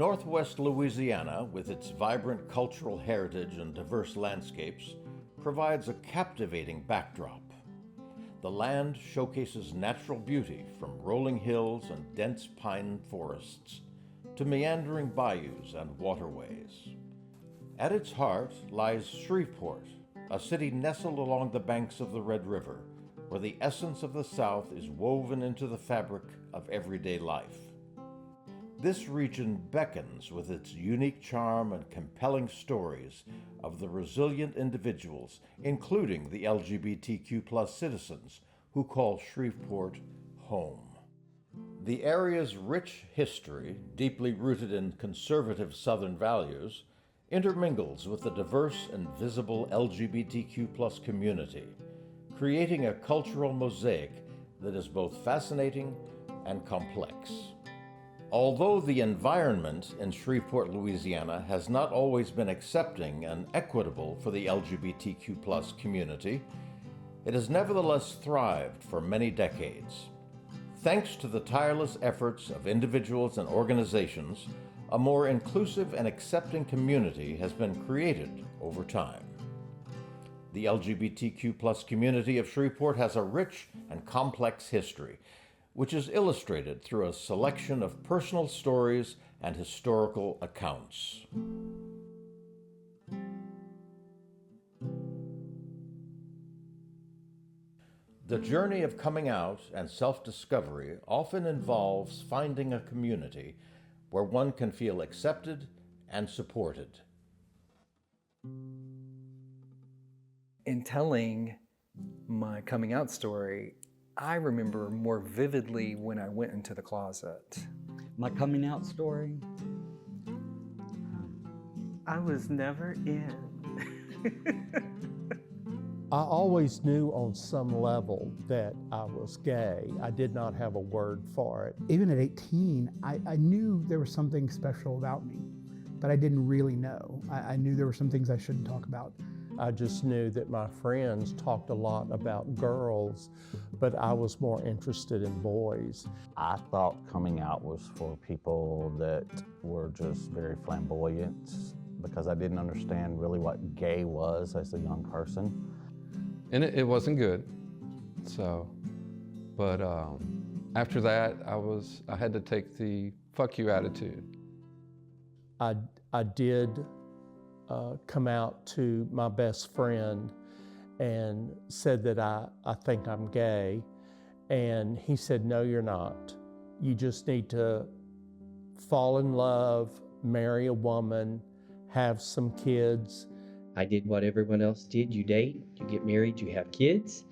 Northwest Louisiana, with its vibrant cultural heritage and diverse landscapes, provides a captivating backdrop. The land showcases natural beauty from rolling hills and dense pine forests to meandering bayous and waterways. At its heart lies Shreveport, a city nestled along the banks of the Red River, where the essence of the South is woven into the fabric of everyday life. This region beckons with its unique charm and compelling stories of the resilient individuals, including the LGBTQ+ citizens who call Shreveport home. The area's rich history, deeply rooted in conservative Southern values, intermingles with the diverse and visible LGBTQ+ community, creating a cultural mosaic that is both fascinating and complex. Although the environment in Shreveport, Louisiana has not always been accepting and equitable for the LGBTQ+ community, it has nevertheless thrived for many decades. Thanks to the tireless efforts of individuals and organizations, a more inclusive and accepting community has been created over time. The LGBTQ+ community of Shreveport has a rich and complex history, which is illustrated through a selection of personal stories and historical accounts. The journey of coming out and self-discovery often involves finding a community where one can feel accepted and supported. In telling my coming out story, I remember more vividly when I went into the closet. My coming out story? I was never in. I always knew on some level that I was gay. I did not have a word for it. Even at 18, I knew there was something special about me, but I didn't really know. I knew there were some things I shouldn't talk about. I just knew that my friends talked a lot about girls, but I was more interested in boys. I thought coming out was for people that were just very flamboyant because I didn't understand really what gay was as a young person. And it wasn't good, but after that, I had to take the fuck you attitude. I did come out to my best friend and said that I think I'm gay, and he said, no, you're not. You just need to fall in love, marry a woman, have some kids. I did what everyone else did. You date, you get married, you have kids,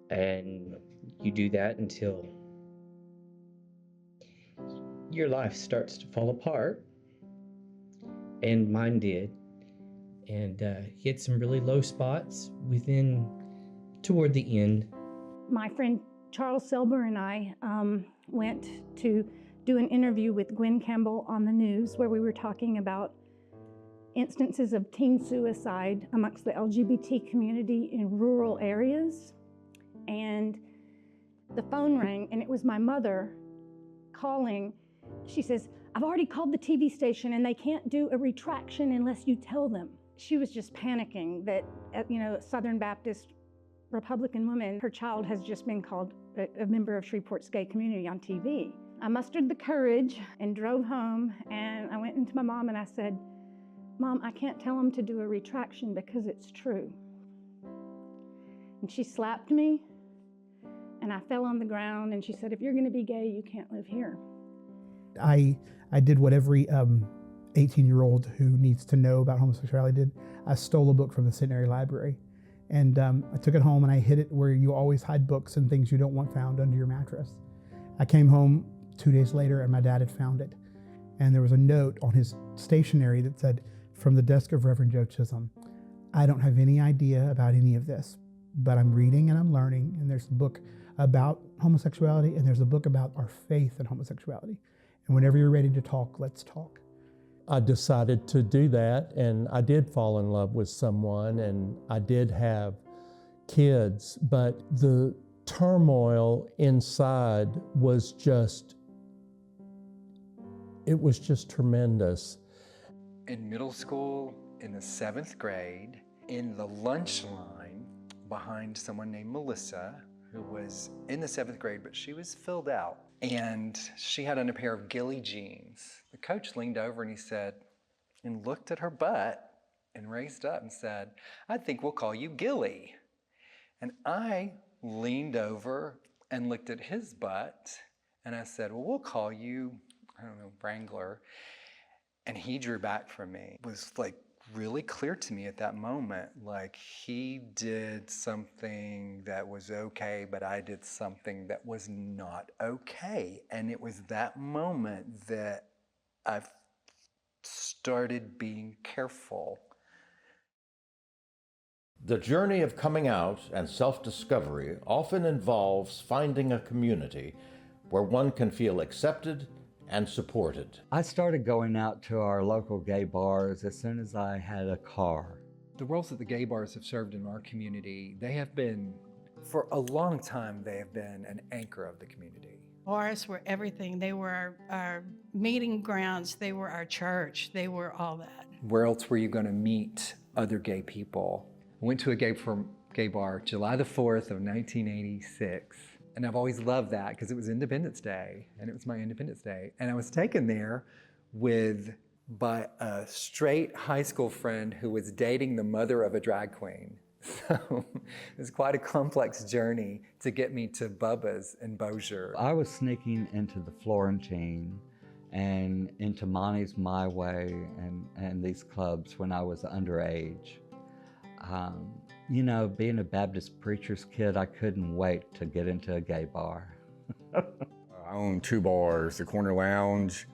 and you do that until your life starts to fall apart. And mine did. And hit some really low spots toward the end. My friend Charles Selber and I went to do an interview with Gwen Campbell on the news where we were talking about instances of teen suicide amongst the LGBT community in rural areas. And the phone rang, and it was my mother calling. She says, I've already called the TV station and they can't do a retraction unless you tell them. She was just panicking that, Southern Baptist Republican woman, her child has just been called a member of Shreveport's gay community on TV. I mustered the courage and drove home, and I went into my mom and I said, Mom, I can't tell them to do a retraction because it's true. And she slapped me, and I fell on the ground, and she said, if you're gonna be gay, you can't live here. I did what every 18-year-old who needs to know about homosexuality did. I stole a book from the Centenary Library, and I took it home and I hid it where you always hide books and things you don't want found under your mattress. I came home 2 days later and my dad had found it. And there was a note on his stationery that said, from the desk of Reverend Joe Chisholm, I don't have any idea about any of this, but I'm reading and I'm learning, and there's a book about homosexuality and there's a book about our faith in homosexuality. And whenever you're ready to talk, let's talk. I decided to do that, and I did fall in love with someone, and I did have kids, but the turmoil inside was just It was just tremendous. In middle school, in the 7th grade, in the lunch line behind someone named Melissa, who was in the 7th grade, but she was filled out. And she had on a pair of ghillie jeans. The coach leaned over and he said, and looked at her butt and raised up and said, "I think we'll call you Gilly." And I leaned over and looked at his butt and I said, "Well, we'll call you, I don't know, Wrangler." And he drew back from me. It was like really clear to me at that moment, like he did something that was okay, but I did something that was not okay. And it was that moment that I've started being careful. The journey of coming out and self-discovery often involves finding a community where one can feel accepted and supported. I started going out to our local gay bars as soon as I had a car. The roles that the gay bars have served in our community, they have been, for a long time, they have been an anchor of the community. Bars were everything. They were our meeting grounds. They were our church. They were all that. Where else were you going to meet other gay people? I went to a gay bar July the 4th of 1986. And I've always loved that because it was Independence Day and it was my Independence Day. And I was taken there by a straight high school friend who was dating the mother of a drag queen. So it was quite a complex journey to get me to Bubba's in Bossier. I was sneaking into the Florentine and into Monty's My Way and these clubs when I was underage. You know, being a Baptist preacher's kid, I couldn't wait to get into a gay bar. I own 2 bars, the Corner Lounge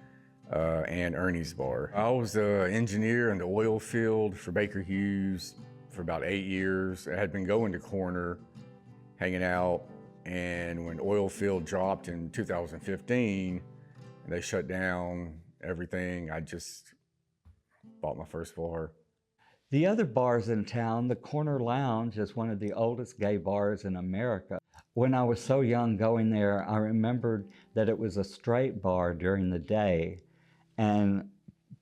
and Ernie's Bar. I was an engineer in the oil field for Baker Hughes for about 8 years. I had been going to Corner, hanging out, and when oil field dropped in 2015, and they shut down everything, I just bought my first bar. The other bars in town, the Corner Lounge is one of the oldest gay bars in America. When I was so young going there, I remembered that it was a straight bar during the day, and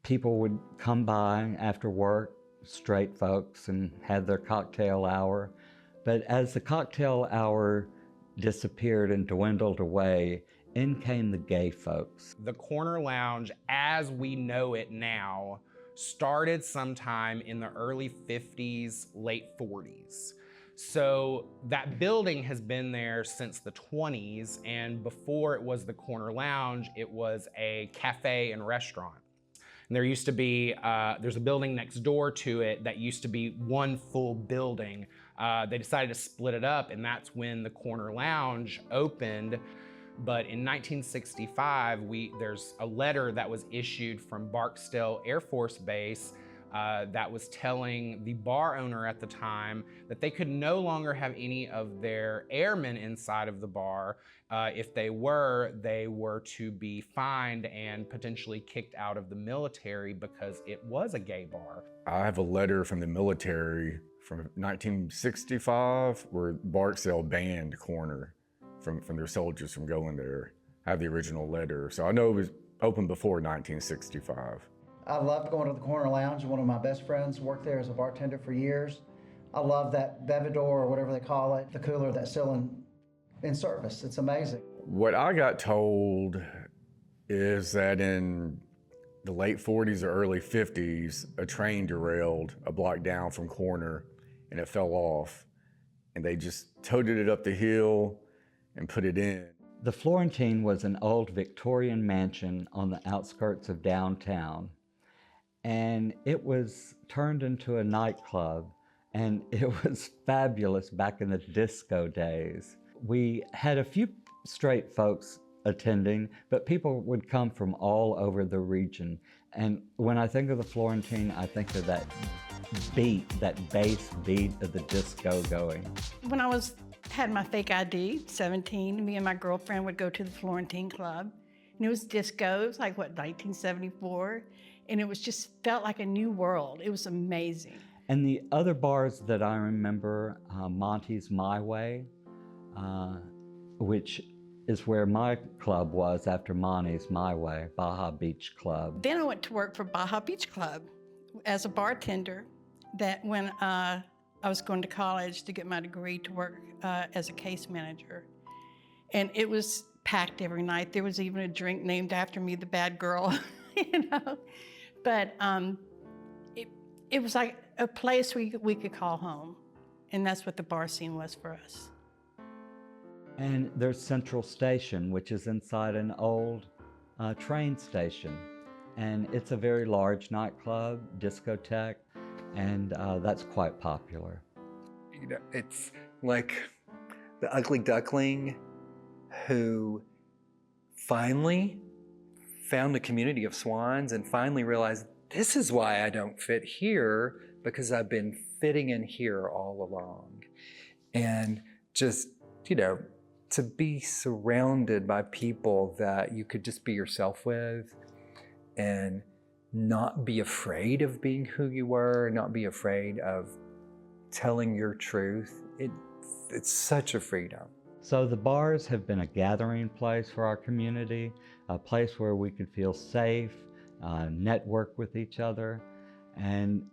people would come by after work, straight folks, and had their cocktail hour. But as the cocktail hour disappeared and dwindled away, in came the gay folks. The Corner Lounge, as we know it now, started sometime in the early 50s, late 40s. So that building has been there since the 20s, and before it was the Corner Lounge, it was a cafe and restaurant. And there used to be, there's a building next door to it that used to be one full building. They decided to split it up, and that's when the Corner Lounge opened. But in 1965, there's a letter that was issued from Barksdale Air Force Base that was telling the bar owner at the time that they could no longer have any of their airmen inside of the bar. If they were to be fined and potentially kicked out of the military because it was a gay bar. I have a letter from the military from 1965 where Barksdale banned Corner from their soldiers from going there. I have the original letter, so I know it was open before 1965. I loved going to the Corner Lounge. One of my best friends worked there as a bartender for years. I love that Bevidor, or whatever they call it, the cooler that's still in service. It's amazing. What I got told is that in the late 40s or early 50s, a train derailed a block down from Corner and it fell off. And they just toted it up the hill and put it in. The Florentine was an old Victorian mansion on the outskirts of downtown, and it was turned into a nightclub, and it was fabulous back in the disco days. We had a few straight folks attending, but people would come from all over the region. And when I think of the Florentine, I think of that beat, that bass beat of the disco going. When I had my fake ID, 17, me and my girlfriend would go to the Florentine Club. And it was disco, it was like, 1974? And it was just felt like a new world. It was amazing. And the other bars that I remember, Monty's My Way, which is where my club was after Monty's My Way, Baja Beach Club. Then I went to work for Baja Beach Club as a bartender. That when I was going to college to get my degree to work as a case manager. And it was packed every night. There was even a drink named after me, the bad girl, you know. But it was like a place we could call home. And that's what the bar scene was for us. And there's Central Station, which is inside an old train station. And it's a very large nightclub, discotheque, and that's quite popular. You know, it's like the ugly duckling who finally found a community of swans and finally realized, this is why I don't fit here, because I've been fitting in here all along. And just, you know, to be surrounded by people that you could just be yourself with and not be afraid of being who you were, not be afraid of telling your truth. It's such a freedom. So the bars have been a gathering place for our community, a place where we could feel safe, network with each other, and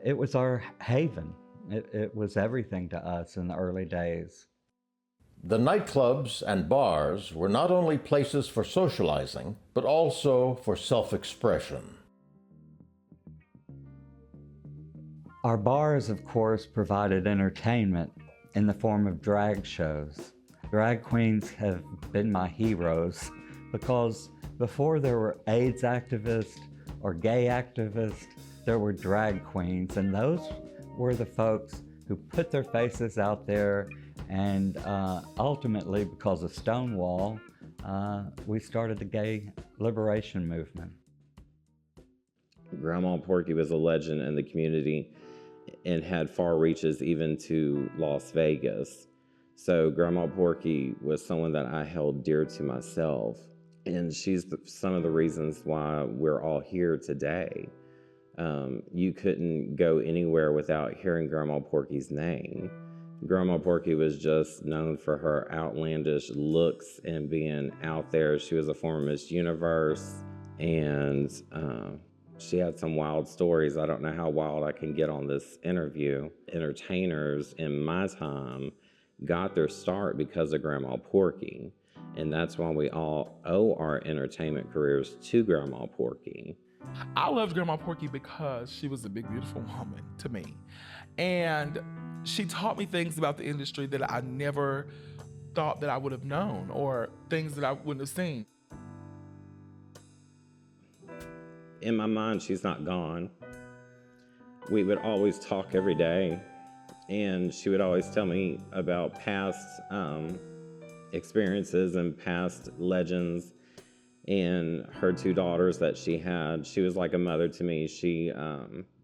it was our haven. It was everything to us in the early days. The nightclubs and bars were not only places for socializing, but also for self-expression. Our bars, of course, provided entertainment in the form of drag shows. Drag queens have been my heroes because before there were AIDS activists or gay activists, there were drag queens, and those were the folks who put their faces out there, and ultimately, because of Stonewall, we started the gay liberation movement. Grandma Porky was a legend in the community and had far reaches even to Las Vegas. So Grandma Porky was someone that I held dear to myself. And she's some of the reasons why we're all here today. You couldn't go anywhere without hearing Grandma Porky's name. Grandma Porky was just known for her outlandish looks and being out there. She was a former Miss Universe, and she had some wild stories. I don't know how wild I can get on this interview. Entertainers in my time got their start because of Grandma Porky, and that's why we all owe our entertainment careers to Grandma Porky. I loved Grandma Porky because she was a big, beautiful woman to me. And she taught me things about the industry that I never thought that I would have known, or things that I wouldn't have seen. In my mind, she's not gone. We would always talk every day, and she would always tell me about past experiences and past legends, and her two daughters that she had. She was like a mother to me. She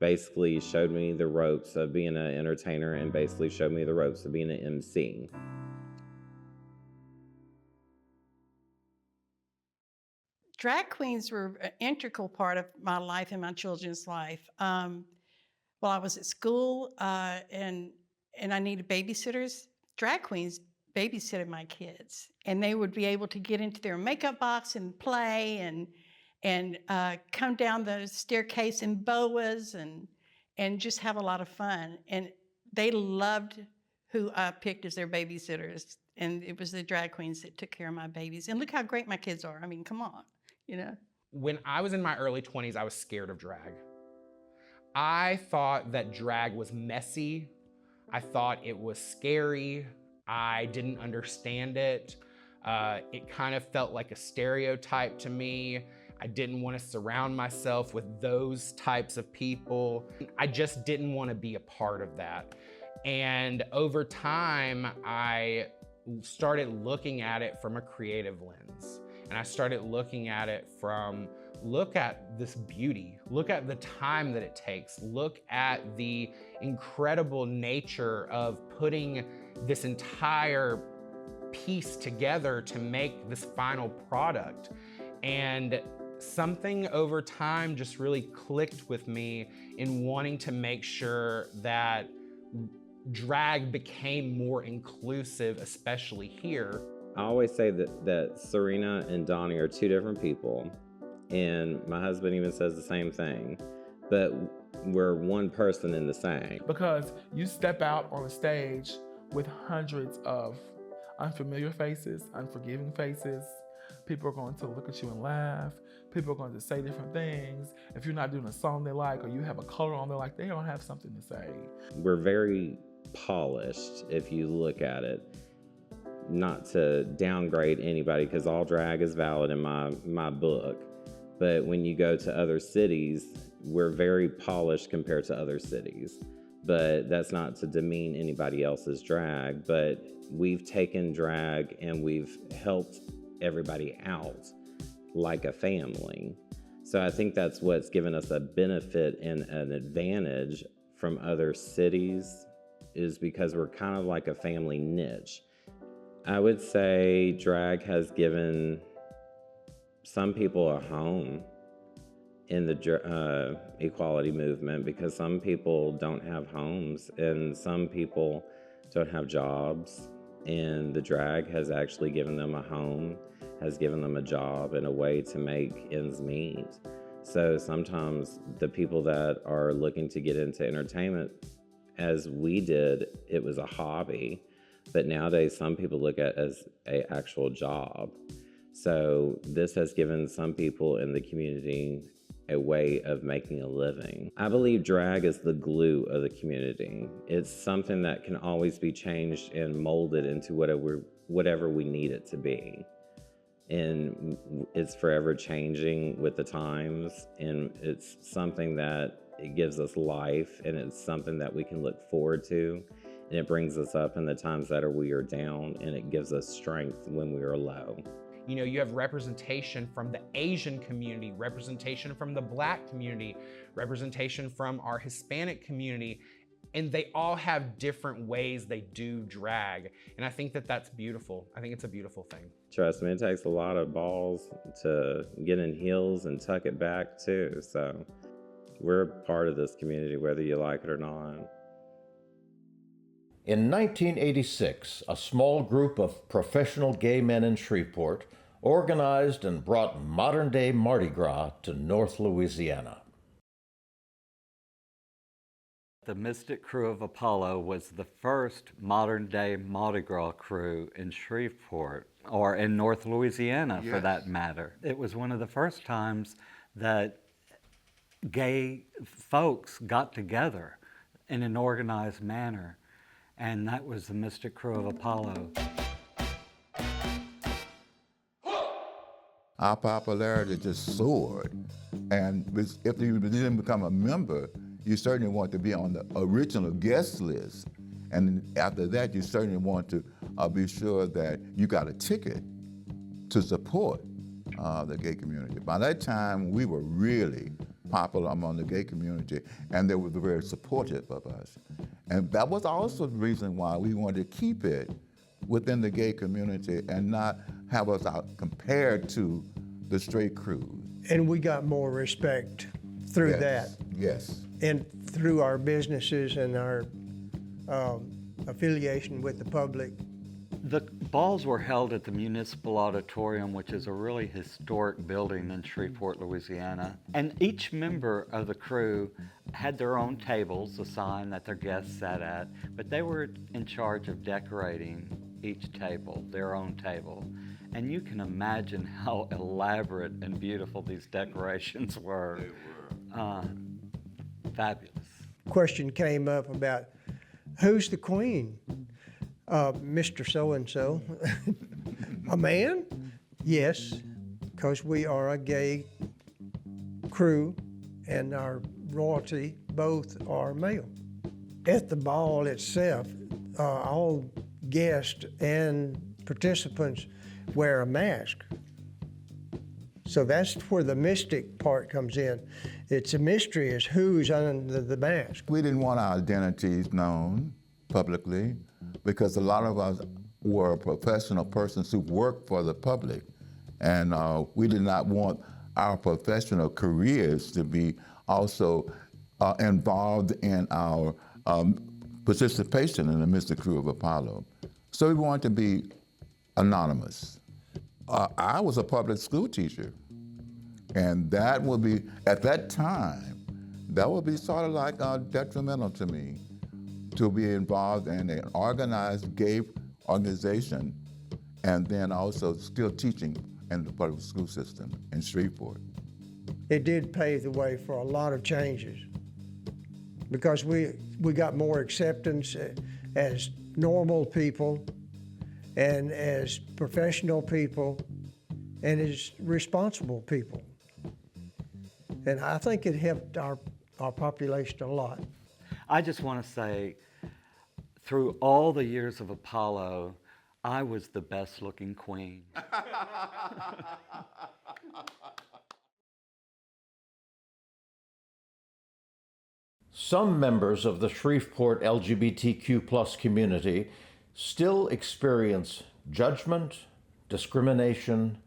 basically showed me the ropes of being an entertainer and basically showed me the ropes of being an MC. Drag queens were an integral part of my life and my children's life. While I was at school and I needed babysitters, drag queens babysitted my kids, and they would be able to get into their makeup box and play and come down the staircase in boas and just have a lot of fun. And they loved who I picked as their babysitters, and it was the drag queens that took care of my babies. And look how great my kids are. I mean, come on, you know. When I was in my early 20s, I was scared of drag. I thought that drag was messy. I thought it was scary. I didn't understand it. It kind of felt like a stereotype to me. I didn't want to surround myself with those types of people. I just didn't want to be a part of that. And over time, I started looking at it from a creative lens. And I started looking at it from, look at this beauty, look at the time that it takes, look at the incredible nature of putting this entire piece together to make this final product. And something over time just really clicked with me in wanting to make sure that drag became more inclusive, especially here. I always say that Serena and Donnie are two different people, and my husband even says the same thing, but we're one person in the same. Because you step out on a stage with hundreds of unfamiliar faces, unforgiving faces. People are going to look at you and laugh. People are going to say different things. If you're not doing a song they like, or you have a color on they like, they don't have something to say. We're very polished if you look at it. Not to downgrade anybody, because all drag is valid in my book. But when you go to other cities, we're very polished compared to other cities. But that's not to demean anybody else's drag, but we've taken drag and we've helped everybody out like a family. So I think that's what's given us a benefit and an advantage from other cities, is because we're kind of like a family niche. I would say drag has given some people a home in the equality movement, because some people don't have homes and some people don't have jobs, and the drag has actually given them a home, has given them a job and a way to make ends meet. So sometimes the people that are looking to get into entertainment, as we did, it was a hobby, but nowadays some people look at it as an actual job. So this has given some people in the community a way of making a living. I believe drag is the glue of the community. It's something that can always be changed and molded into whatever we need it to be. And it's forever changing with the times, and it's something that it gives us life, and it's something that we can look forward to, and it brings us up in the times that we are down, and it gives us strength when we are low. You know, you have representation from the Asian community, representation from the Black community, representation from our Hispanic community, and they all have different ways they do drag. And I think that that's beautiful. I think it's a beautiful thing. Trust me, it takes a lot of balls to get in heels and tuck it back too. So we're part of this community, whether you like it or not. In 1986, a small group of professional gay men in Shreveport organized and brought modern-day Mardi Gras to North Louisiana. The Mystic Crew of Apollo was the first modern-day Mardi Gras crew in Shreveport, or in North Louisiana for that matter. It was one of the first times that gay folks got together in an organized manner, and that was the Mystic Crew of Apollo. Our popularity just soared, and if you didn't become a member, you certainly want to be on the original guest list, and after that, you certainly want to be sure that you got a ticket to support the gay community. By that time, we were really popular among the gay community, and they were very supportive of us. And that was also the reason why we wanted to keep it within the gay community and not have us out compared to the straight crew. And we got more respect through that. Yes. And through our businesses and our affiliation with the public. The balls were held at the Municipal Auditorium, which is a really historic building in Shreveport, Louisiana. And each member of the crew had their own tables assigned that their guests sat at, but they were in charge of decorating each table, their own table. And you can imagine how elaborate and beautiful these decorations were. They were. Fabulous. Question came up about, who's the queen? Mr. So-and-so. A man? Yes, because we are a gay crew and our royalty both are male. At the ball itself, all guests and participants wear a mask. So that's where the mystic part comes in. It's a mystery as who's under the mask. We didn't want our identities known publicly because a lot of us were professional persons who worked for the public. And we did not want our professional careers to be also involved in our participation in the Mystic Crew of Apollo. So we wanted to be anonymous. I was a public school teacher, and that would be, at that time, that would be sort of like detrimental to me to be involved in an organized gay organization and then also still teaching in the public school system in Shreveport. It did pave the way for a lot of changes because we got more acceptance as normal people and as professional people and as responsible people. And I think it helped our population a lot. I just want to say, through all the years of Apollo, I was the best looking queen. Some members of the Shreveport LGBTQ+ community still experience judgment, discrimination,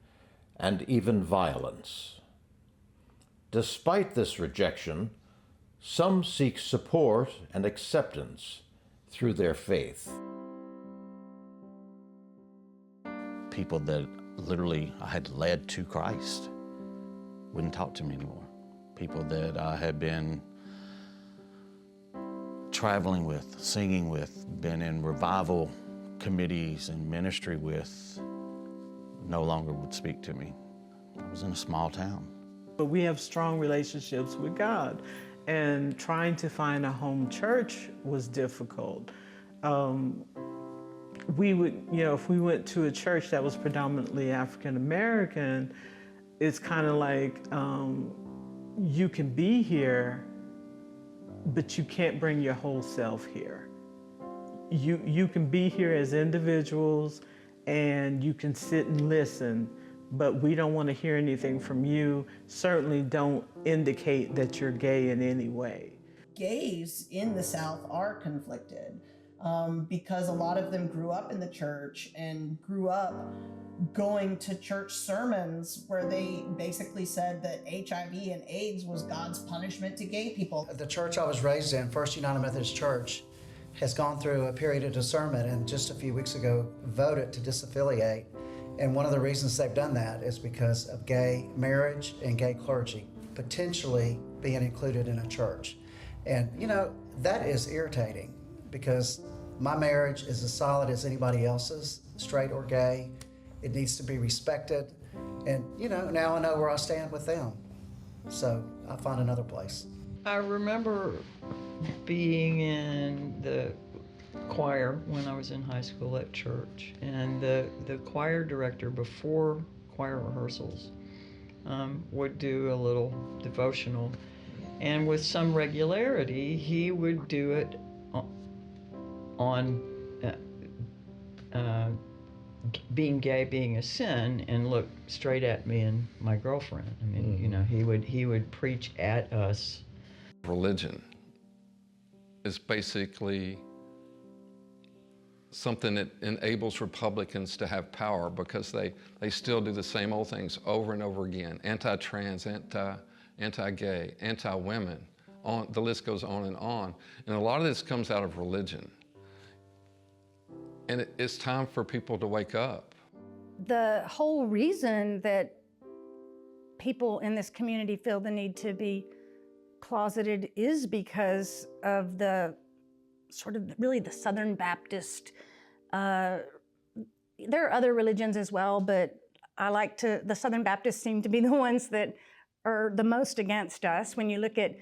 and even violence. Despite this rejection, some seek support and acceptance through their faith. People that literally I had led to Christ wouldn't talk to me anymore. People that I had been traveling with, singing with, been in revival committees and ministry with, no longer would speak to me. I was in a small town. But we have strong relationships with God, and trying to find a home church was difficult. We would, if we went to a church that was predominantly African American, it's kind of like you can be here, but you can't bring your whole self here. You can be here as individuals and you can sit and listen, but we don't want to hear anything from you. Certainly don't indicate that you're gay in any way. Gays in the South are conflicted because a lot of them grew up in the church and grew up going to church sermons where they basically said that HIV and AIDS was God's punishment to gay people. The church I was raised in, First United Methodist Church, has gone through a period of discernment and just a few weeks ago voted to disaffiliate. And one of the reasons they've done that is because of gay marriage and gay clergy potentially being included in a church. And that is irritating because my marriage is as solid as anybody else's, straight or gay. It needs to be respected. And now I know where I stand with them. So I find another place. I remember being in the choir when I was in high school at church, and the choir director before choir rehearsals would do a little devotional, and with some regularity he would do it on being gay being a sin, and look straight at me and my girlfriend. I mean, he would preach at us. Religion is basically something that enables Republicans to have power because they still do the same old things over and over again. Anti-trans, anti-gay, anti-women, the list goes on. And a lot of this comes out of religion. And it's time for people to wake up. The whole reason that people in this community feel the need to be closeted is because of the sort of really the Southern Baptist. There are other religions as well, but the Southern Baptists seem to be the ones that are the most against us. When you look at,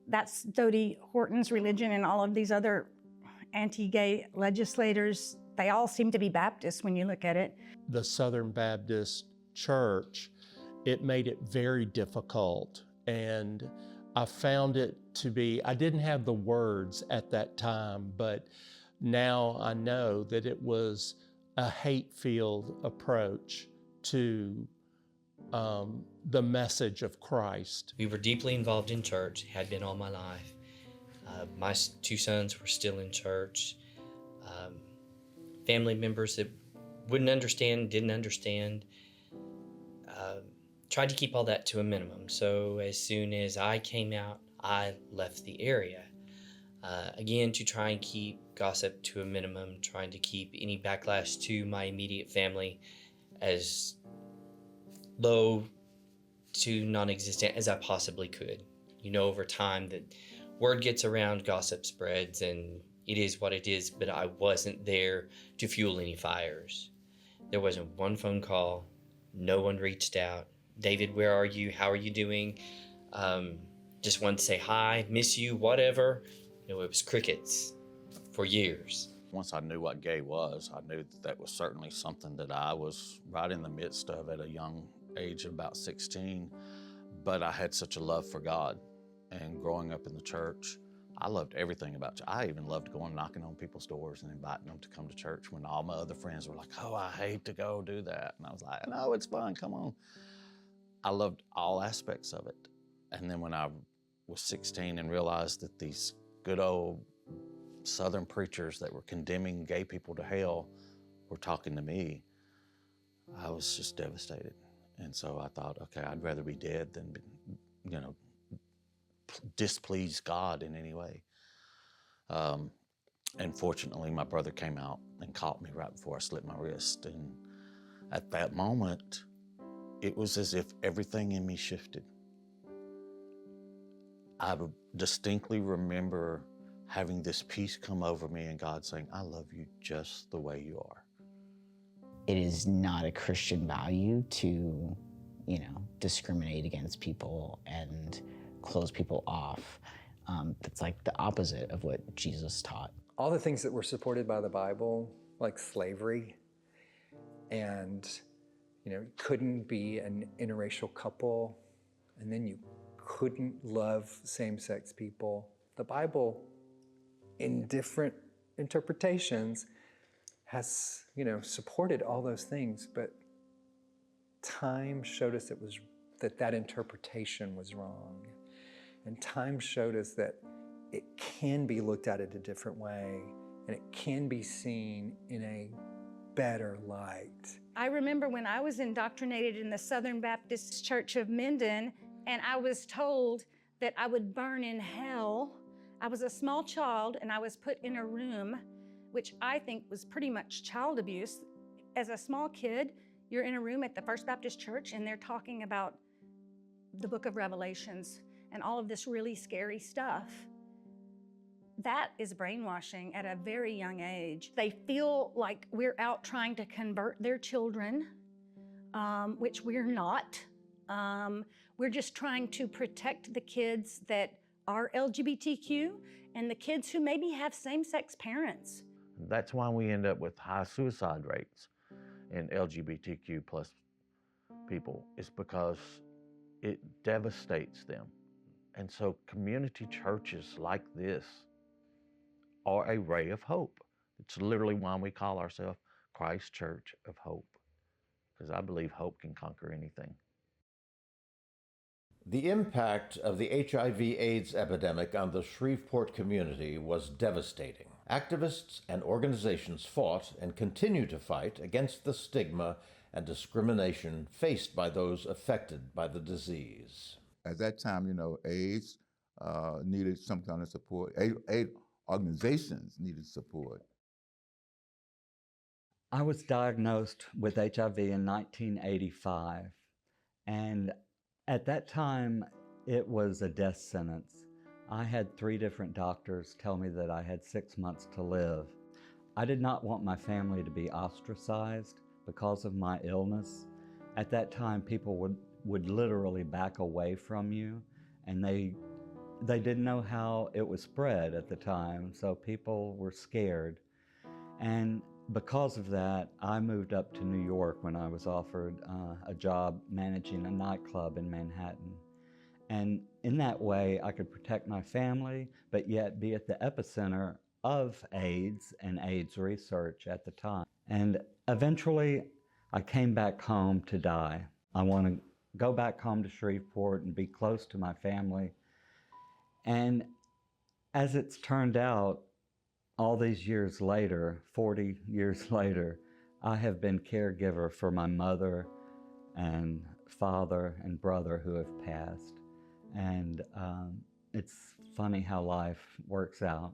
that's Dodie Horton's religion, and all of these other anti-gay legislators, they all seem to be Baptists when you look at it. The Southern Baptist Church, it made it very difficult, and I found it to be, I didn't have the words at that time, but now I know that it was a hate-filled approach to the message of Christ. We were deeply involved in church, had been all my life. My two sons were still in church. Family members that wouldn't understand, didn't understand. Tried to keep all that to a minimum. So as soon as I came out, I left the area. Again, to try and keep gossip to a minimum, trying to keep any backlash to my immediate family as low to non-existent as I possibly could. You know, over time that word gets around, gossip spreads, and it is what it is, but I wasn't there to fuel any fires. There wasn't one phone call, no one reached out. David, where are you? How are you doing? Just wanted to say hi, miss you, whatever. You know, it was crickets for years. Once I knew what gay was, I knew that was certainly something that I was right in the midst of at a young age of about 16. But I had such a love for God, and growing up in the church, I loved everything about church. I even loved going knocking on people's doors and inviting them to come to church when all my other friends were like, oh, I hate to go do that. And I was like, no, it's fun, come on. I loved all aspects of it. And then when I was 16 and realized that these good old Southern preachers that were condemning gay people to hell were talking to me, I was just devastated. And so I thought, okay, I'd rather be dead than, you know, displease God in any way. And fortunately, my brother came out and caught me right before I slit my wrist. And at that moment, it was as if everything in me shifted. I distinctly remember having this peace come over me and God saying, I love you just the way you are. It is not a Christian value to, you know, discriminate against people and close people off. That's like the opposite of what Jesus taught. All the things that were supported by the Bible, like slavery, and, you know, couldn't be an interracial couple, and then you couldn't love same-sex people. The Bible, in different interpretations, has, you know, supported all those things, but time showed us that interpretation was wrong. And time showed us that it can be looked at in a different way, and it can be seen in a better light. I remember when I was indoctrinated in the Southern Baptist Church of Minden, and I was told that I would burn in hell. I was a small child, and I was put in a room, which I think was pretty much child abuse. As a small kid, you're in a room at the First Baptist Church, and they're talking about the book of Revelations and all of this really scary stuff. That is brainwashing at a very young age. They feel like we're out trying to convert their children, which we're not. We're just trying to protect the kids that are LGBTQ and the kids who maybe have same-sex parents. That's why we end up with high suicide rates in LGBTQ plus people, is because it devastates them. And so community churches like this are a ray of hope. It's literally why we call ourselves Christ Church of Hope, because I believe hope can conquer anything. The impact of the HIV/AIDS epidemic on the Shreveport community was devastating. Activists and organizations fought and continue to fight against the stigma and discrimination faced by those affected by the disease. At that time, you know, AIDS needed some kind of support. AIDS organizations needed support. I was diagnosed with HIV in 1985, and at that time, it was a death sentence. I had 3 different doctors tell me that I had 6 months to live. I did not want my family to be ostracized because of my illness. At that time, people would literally back away from you, and they didn't know how it was spread at the time, so people were scared. And because of that, I moved up to New York when I was offered a job managing a nightclub in Manhattan. And in that way, I could protect my family, but yet be at the epicenter of AIDS and AIDS research at the time. And eventually, I came back home to die. I want to go back home to Shreveport and be close to my family. And as it's turned out, all these years later, 40 years later, I have been caregiver for my mother and father and brother who have passed. And It's funny how life works out.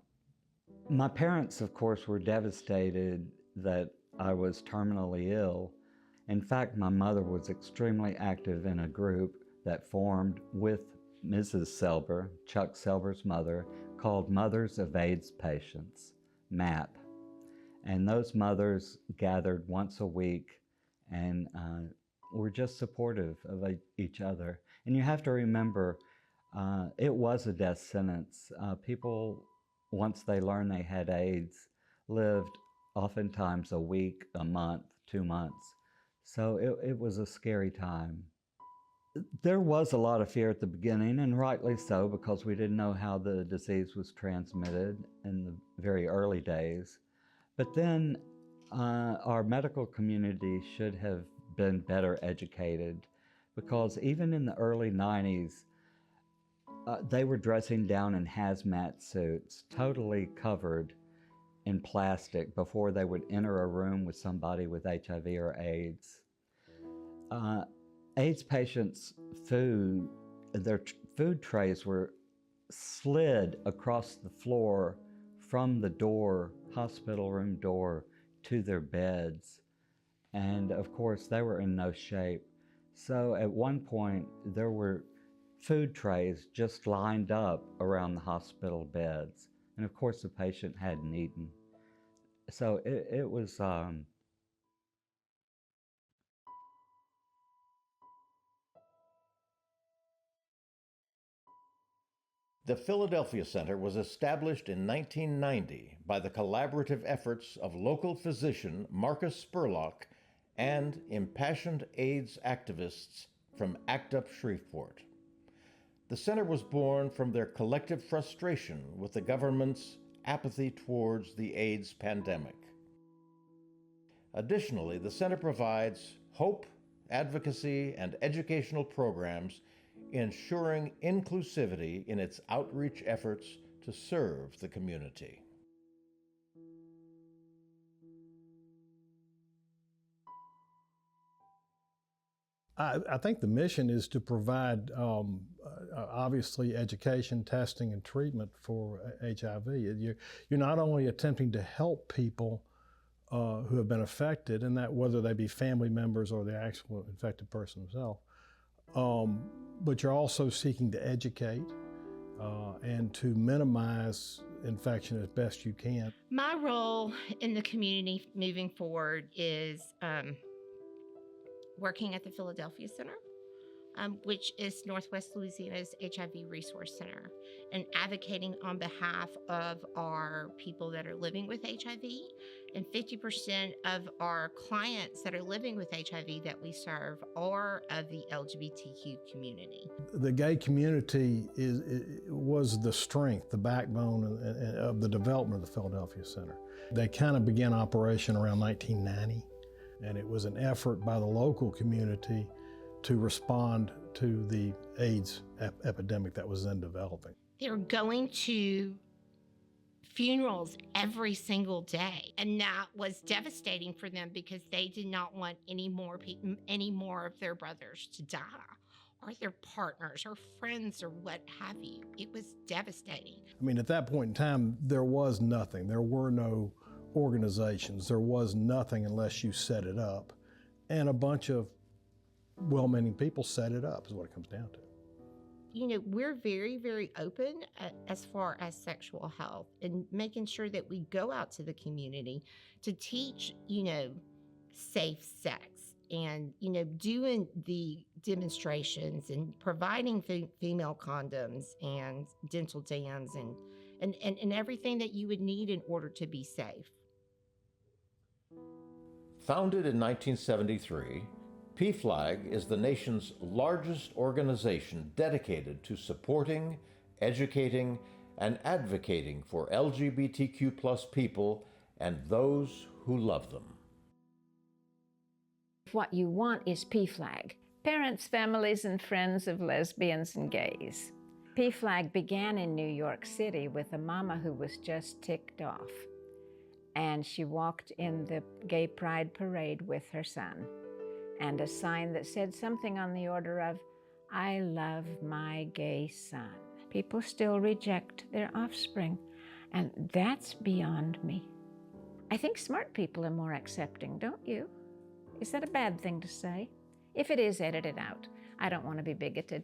My parents, of course, were devastated that I was terminally ill. In fact, my mother was extremely active in a group that formed with Mrs. Selber, Chuck Selber's mother, called Mothers of AIDS Patients, MAP. And those mothers gathered once a week and were just supportive of each other. And you have to remember, it was a death sentence. People, once they learned they had AIDS, lived oftentimes a week, a month, 2 months. So it was a scary time. There was a lot of fear at the beginning, and rightly so, because we didn't know how the disease was transmitted in the very early days. But then our medical community should have been better educated, because even in the early 90s, they were dressing down in hazmat suits, totally covered in plastic before they would enter a room with somebody with HIV or AIDS. AIDS patients' food, their food trays were slid across the floor from the door, hospital room door, to their beds. And of course, they were in no shape. So at one point, there were food trays just lined up around the hospital beds. And of course, the patient hadn't eaten. So it was, The Philadelphia Center was established in 1990 by the collaborative efforts of local physician Marcus Spurlock and impassioned AIDS activists from ACT UP Shreveport. The center was born from their collective frustration with the government's apathy towards the AIDS pandemic. Additionally, the center provides hope, advocacy, and educational programs ensuring inclusivity in its outreach efforts to serve the community. I think the mission is to provide, obviously, education, testing, and treatment for HIV. You're not only attempting to help people who have been affected, and that whether they be family members or the actual infected person himself, but you're also seeking to educate and to minimize infection as best you can. My role in the community moving forward is working at the Philadelphia Center, which is Northwest Louisiana's HIV Resource Center, and advocating on behalf of our people that are living with HIV. And 50% of our clients that are living with HIV that we serve are of the LGBTQ community. The gay community was the strength, the backbone of the development of the Philadelphia Center. They kind of began operation around 1990, and it was an effort by the local community to respond to the AIDS epidemic that was then developing. They're going to funerals every single day, and that was devastating for them because they did not want any more of their brothers to die, or their partners or friends or what have you. It was devastating. I mean, at that point in time, there was nothing. There were no organizations. There was nothing unless you set it up. And a bunch of well-meaning people set it up is what it comes down to. You know, we're very, very open as far as sexual health and making sure that we go out to the community to teach, you know, safe sex and, you know, doing the demonstrations and providing female condoms and dental dams and everything that you would need in order to be safe. Founded in 1973, PFLAG is the nation's largest organization dedicated to supporting, educating, and advocating for LGBTQ+ people and those who love them. What you want is PFLAG, Parents, Families, and Friends of Lesbians and Gays. PFLAG began in New York City with a mama who was just ticked off, and she walked in the Gay Pride Parade with her son, and a sign that said something on the order of, "I love my gay son." People still reject their offspring, and that's beyond me. I think smart people are more accepting, don't you? Is that a bad thing to say? If it is, edit it out. I don't want to be bigoted.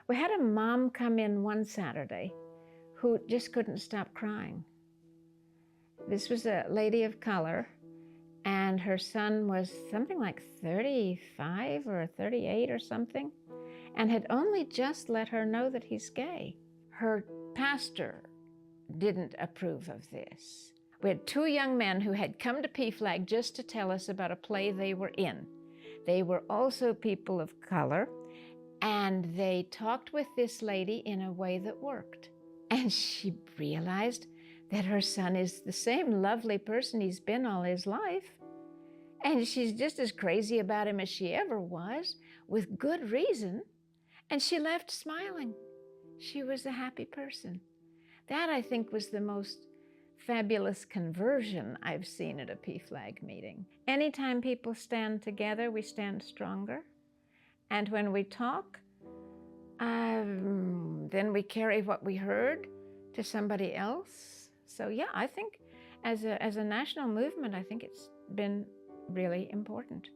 We had a mom come in one Saturday who just couldn't stop crying. This was a lady of color, and her son was something like 35 or 38 or something, and had only just let her know that he's gay. Her pastor didn't approve of this. We had two young men who had come to PFLAG just to tell us about a play they were in. They were also people of color, and they talked with this lady in a way that worked. And she realized that her son is the same lovely person he's been all his life. And she's just as crazy about him as she ever was, with good reason. And she left smiling. She was a happy person. That, I think, was the most fabulous conversion I've seen at a PFLAG meeting. Anytime people stand together, we stand stronger. And when we talk, then we carry what we heard to somebody else. So yeah, I think as a national movement, I think it's been really important.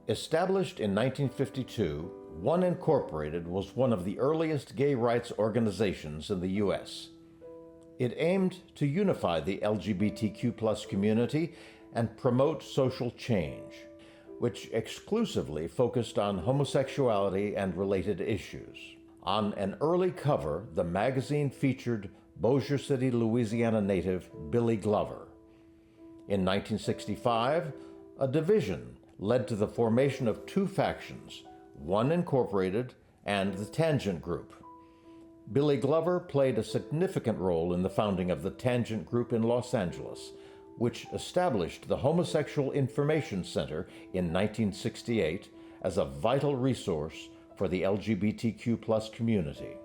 Established in 1952, One Incorporated was one of the earliest gay rights organizations in the U.S. It aimed to unify the LGBTQ+ community and promote social change, which exclusively focused on homosexuality and related issues. On an early cover, the magazine featured Bossier City, Louisiana native Billy Glover. In 1965, a division led to the formation of two factions, One Incorporated and the Tangent Group. Billy Glover played a significant role in the founding of the Tangent Group in Los Angeles, which established the Homosexual Information Center in 1968 as a vital resource for the LGBTQ+ community.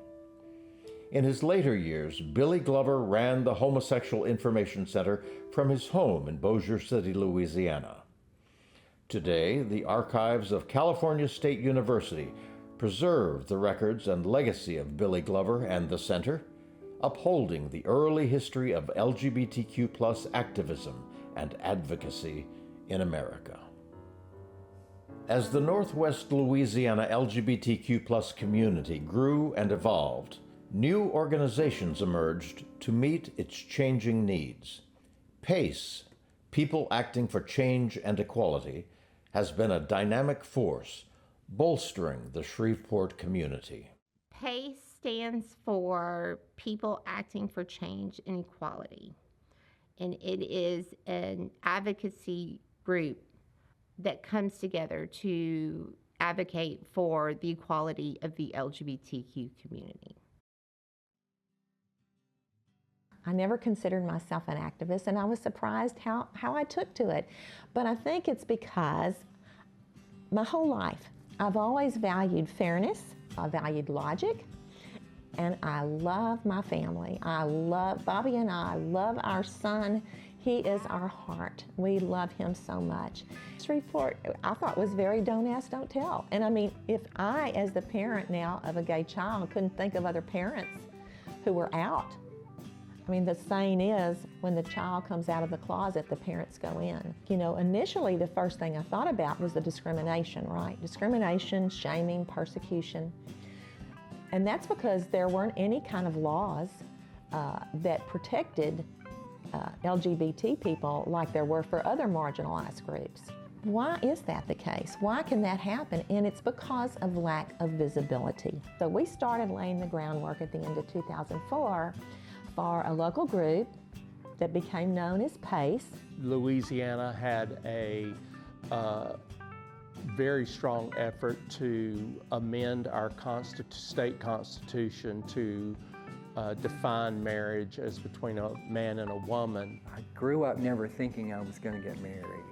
In his later years, Billy Glover ran the Homosexual Information Center from his home in Bossier City, Louisiana. Today, the archives of California State University preserve the records and legacy of Billy Glover and the center, upholding the early history of LGBTQ+ activism and advocacy in America. As the Northwest Louisiana LGBTQ+ community grew and evolved, new organizations emerged to meet its changing needs. PACE, People Acting for Change and Equality, has been a dynamic force bolstering the Shreveport community. PACE stands for People Acting for Change and Equality, and it is an advocacy group that comes together to advocate for the equality of the LGBTQ community. I never considered myself an activist, and I was surprised how I took to it. But I think it's because my whole life, I've always valued fairness, I valued logic, and I love my family. Bobby and I love our son. He is our heart. We love him so much. Shreveport, I thought, was very don't ask, don't tell. And I mean, if I, as the parent now of a gay child, couldn't think of other parents who were out, I mean, the saying is, when the child comes out of the closet, the parents go in. You know, initially, the first thing I thought about was the discrimination, right? Discrimination, shaming, persecution. And that's because there weren't any kind of laws that protected LGBT people like there were for other marginalized groups. Why is that the case? Why can that happen? And it's because of lack of visibility. So we started laying the groundwork at the end of 2004 for a local group that became known as PACE. Louisiana had a very strong effort to amend our state constitution to define marriage as between a man and a woman. I grew up never thinking I was going to get married,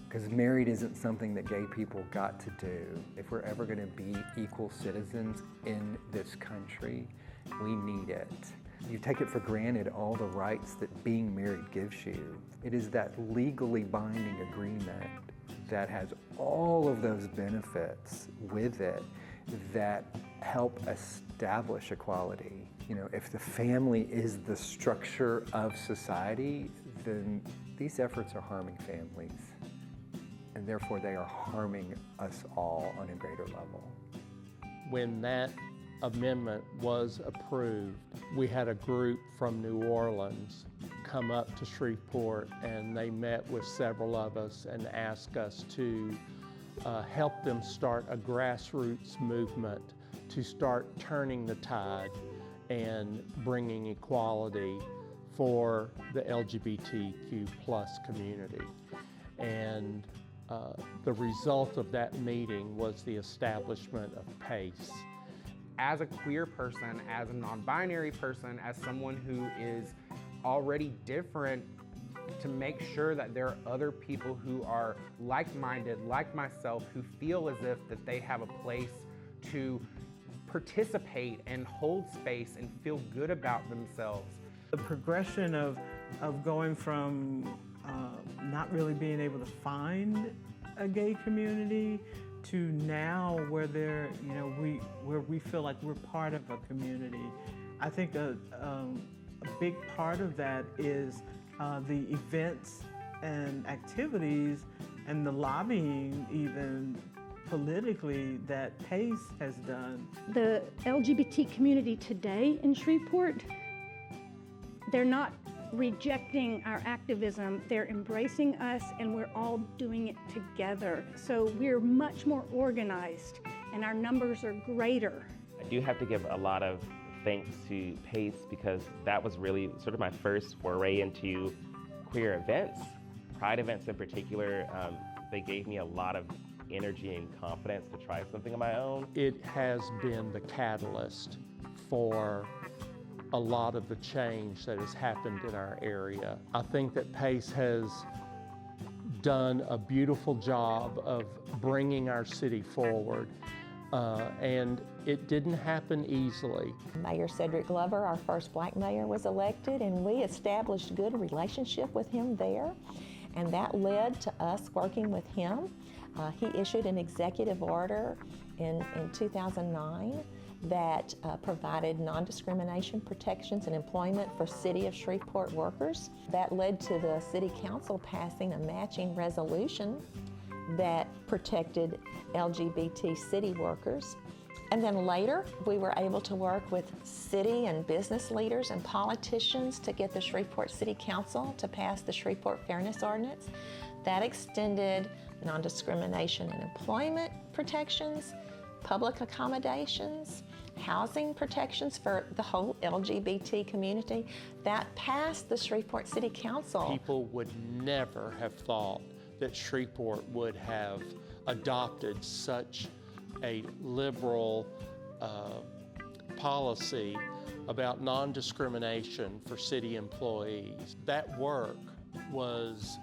because married isn't something that gay people got to do. If we're ever going to be equal citizens in this country, we need it. You take it for granted all the rights that being married gives you. It is that legally binding agreement that has all of those benefits with it that help establish equality. You know, if the family is the structure of society, then these efforts are harming families, and therefore they are harming us all on a greater level. When that amendment was approved, we had a group from New Orleans come up to Shreveport, and they met with several of us and asked us to help them start a grassroots movement to start turning the tide and bringing equality for the LGBTQ+ community. And the result of that meeting was the establishment of PACE. As a queer person, as a non-binary person, as someone who is already different, to make sure that there are other people who are like-minded, like myself, who feel as if that they have a place to participate and hold space and feel good about themselves. The progression of going from not really being able to find a gay community to now where they're, you know, where we feel like we're part of a community. I think a big part of that is the events and activities and the lobbying, even politically, that PACE has done. The LGBT community today in Shreveport, they're not rejecting our activism, they're embracing us, and we're all doing it together. So we're much more organized and our numbers are greater. I do have to give a lot of thanks to PACE because that was really sort of my first foray into queer events, pride events in particular. They gave me a lot of energy and confidence to try something of my own. It has been the catalyst for a lot of the change that has happened in our area. I think that PACE has done a beautiful job of bringing our city forward, and it didn't happen easily. Mayor Cedric Glover, our first black mayor, was elected, and we established a good relationship with him there, and that led to us working with him. He issued an executive order in 2009 that provided non-discrimination protections and employment for City of Shreveport workers. That led to the City Council passing a matching resolution that protected LGBT city workers. And then later, we were able to work with city and business leaders and politicians to get the Shreveport City Council to pass the Shreveport Fairness Ordinance. That extended non-discrimination and employment protections, public accommodations, housing protections for the whole LGBT community. That passed the Shreveport City Council. People would never have thought that Shreveport would have adopted such a liberal policy about non-discrimination for city employees. That work was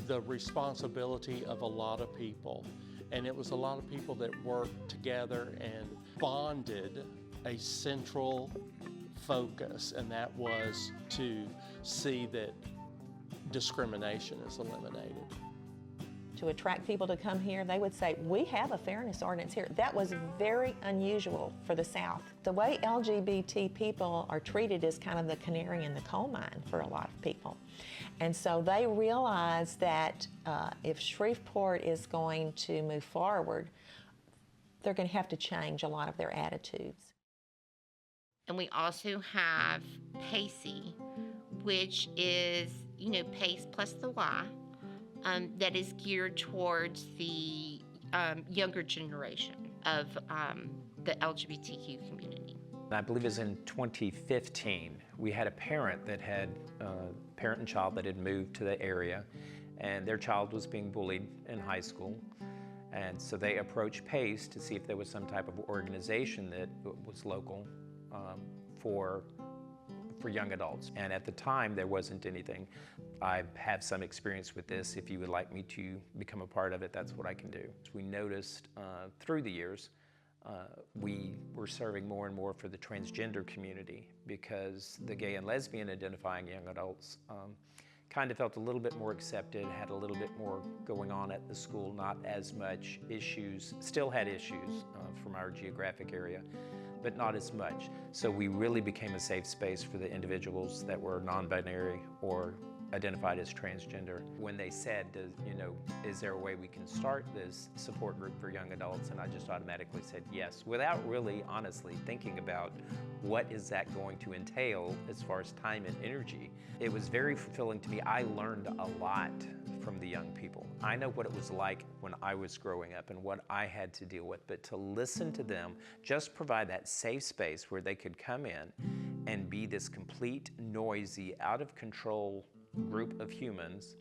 the responsibility of a lot of people, and it was a lot of people that worked together and bonded a central focus, and that was to see that discrimination is eliminated. To attract people to come here, they would say, we have a fairness ordinance here. That was very unusual for the South. The way LGBT people are treated is kind of the canary in the coal mine for a lot of people. And so they realized that if Shreveport is going to move forward, they're going to have to change a lot of their attitudes. And we also have PACE, which is, you know, PACE plus the Y. That is geared towards the younger generation of the LGBTQ community. I believe it was in 2015, we had a parent that had, parent and child that had moved to the area, and their child was being bullied in high school. And so they approached PACE to see if there was some type of organization that was local for young adults. And at the time, there wasn't anything. I have some experience with this. If you would like me to become a part of it, that's what I can do. We noticed through the years, we were serving more and more for the transgender community because the gay and lesbian identifying young adults kind of felt a little bit more accepted, had a little bit more going on at the school, not as much issues, still had issues from our geographic area, but not as much. So we really became a safe space for the individuals that were non-binary or identified as transgender. When they said, is there a way we can start this support group for young adults? And I just automatically said yes, without really honestly thinking about what is that going to entail as far as time and energy. It was very fulfilling to me. I learned a lot from the young people. I know what it was like when I was growing up and what I had to deal with, but to listen to them, just provide that safe space where they could come in and be this complete, noisy, out of control group of humans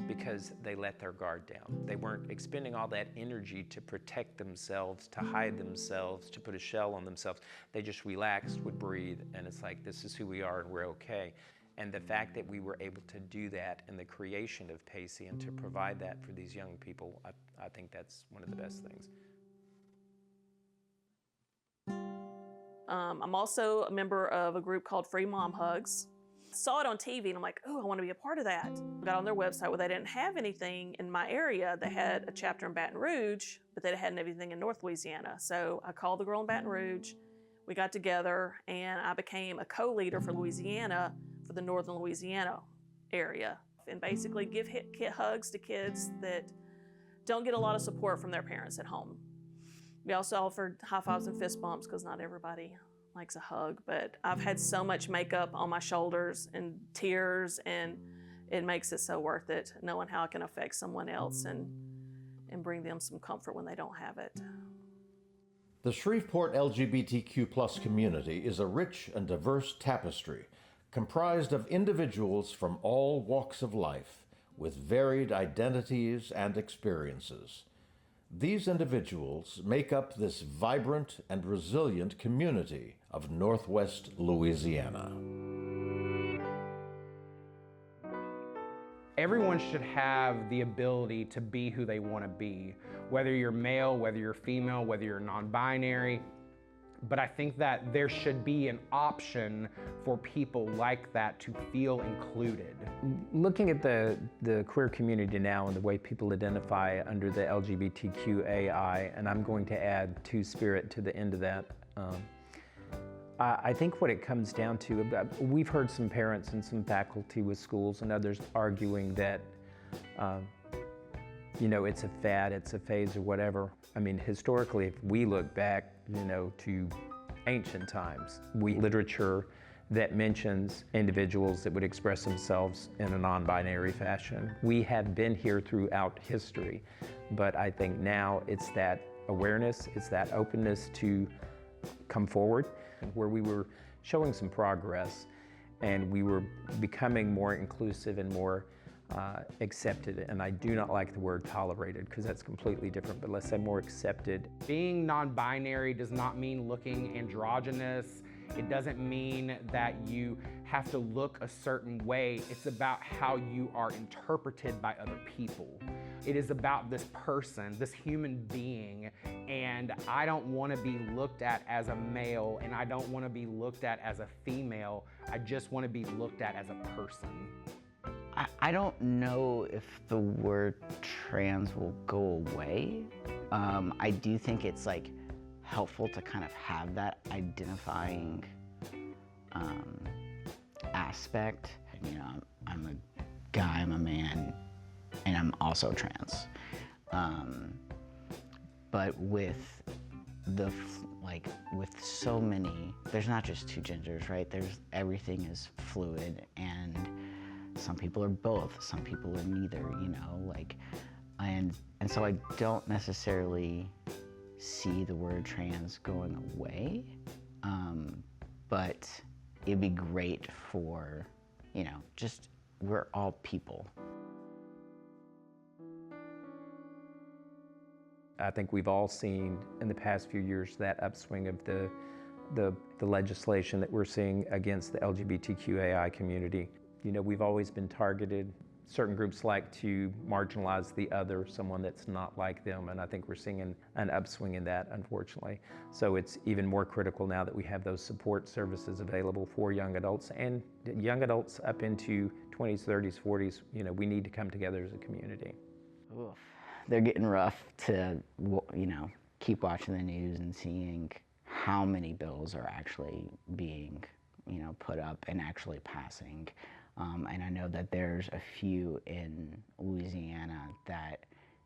because they let their guard down. They weren't expending all that energy to protect themselves, to hide themselves, to put a shell on themselves. They just relaxed, would breathe, and it's like, this is who we are and we're okay. And the fact that we were able to do that in the creation of Pacey and to provide that for these young people, I think that's one of the best things. I'm also a member of a group called Free Mom Hugs. Saw it on TV and I'm like, oh, I want to be a part of that. Got on their website where they didn't have anything in my area. They had a chapter in Baton Rouge, but they hadn't everything in North Louisiana. So I called the girl in Baton Rouge. We got together and I became a co-leader for Louisiana for the Northern Louisiana area, and basically give hugs to kids that don't get a lot of support from their parents at home. We also offered high fives and fist bumps because not everybody likes a hug, but I've had so much makeup on my shoulders and tears, and it makes it so worth it, knowing how it can affect someone else and bring them some comfort when they don't have it. The Shreveport LGBTQ+ community is a rich and diverse tapestry comprised of individuals from all walks of life with varied identities and experiences. These individuals make up this vibrant and resilient community of Northwest Louisiana. Everyone should have the ability to be who they want to be, whether you're male, whether you're female, whether you're non-binary. But I think that there should be an option for people like that to feel included. Looking at the queer community now and the way people identify under the LGBTQIA, and I'm going to add Two-Spirit to the end of that, I think what it comes down to, we've heard some parents and some faculty with schools and others arguing that it's a fad, it's a phase or whatever. I mean, historically, if we look back, to ancient times, literature that mentions individuals that would express themselves in a non-binary fashion. We have been here throughout history, but I think now it's that awareness, it's that openness to come forward, where we were showing some progress and we were becoming more inclusive and more accepted. And I do not like the word tolerated because that's completely different, but let's say more accepted. Being non-binary does not mean looking androgynous. It doesn't mean that you have to look a certain way. It's about how you are interpreted by other people. It is about this person, this human being, and I don't want to be looked at as a male and I don't want to be looked at as a female. I just want to be looked at as a person. I don't know if the word trans will go away. I do think it's helpful to kind of have that identifying aspect. I'm a guy, I'm a man, and I'm also trans. But with with so many, there's not just two genders, right? Everything is fluid, and some people are both, some people are neither, and so I don't necessarily see the word trans going away, but it'd be great for, just we're all people. I think we've all seen in the past few years that upswing of the legislation that we're seeing against the LGBTQIA community. We've always been targeted. Certain groups like to marginalize the other, someone that's not like them, and I think we're seeing an upswing in that, unfortunately. So it's even more critical now that we have those support services available for young adults and young adults up into 20s, 30s, 40s, you know, we need to come together as a community. Oof. They're getting rough to, you know, keep watching the news and seeing how many bills are actually being, you know, put up and actually passing. And I know that there's a few in Louisiana that,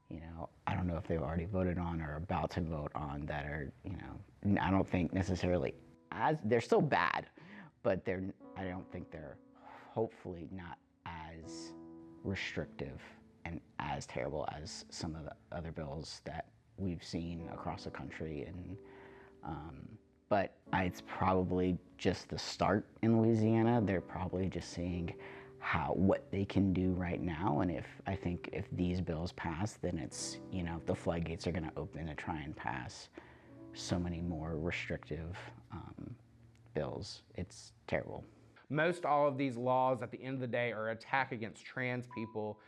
you know, I don't know if they've already voted on or about to vote on that are, you know, I don't think necessarily they're still bad, but I don't think they're hopefully not as restrictive and as terrible as some of the other bills that we've seen across the country. And but it's probably just the start in Louisiana. They're probably just seeing what they can do right now, and I think if these bills pass, then it's, you know, the floodgates are going to open to try and pass so many more restrictive bills. It's terrible. Most all of these laws at the end of the day are an attack against trans people.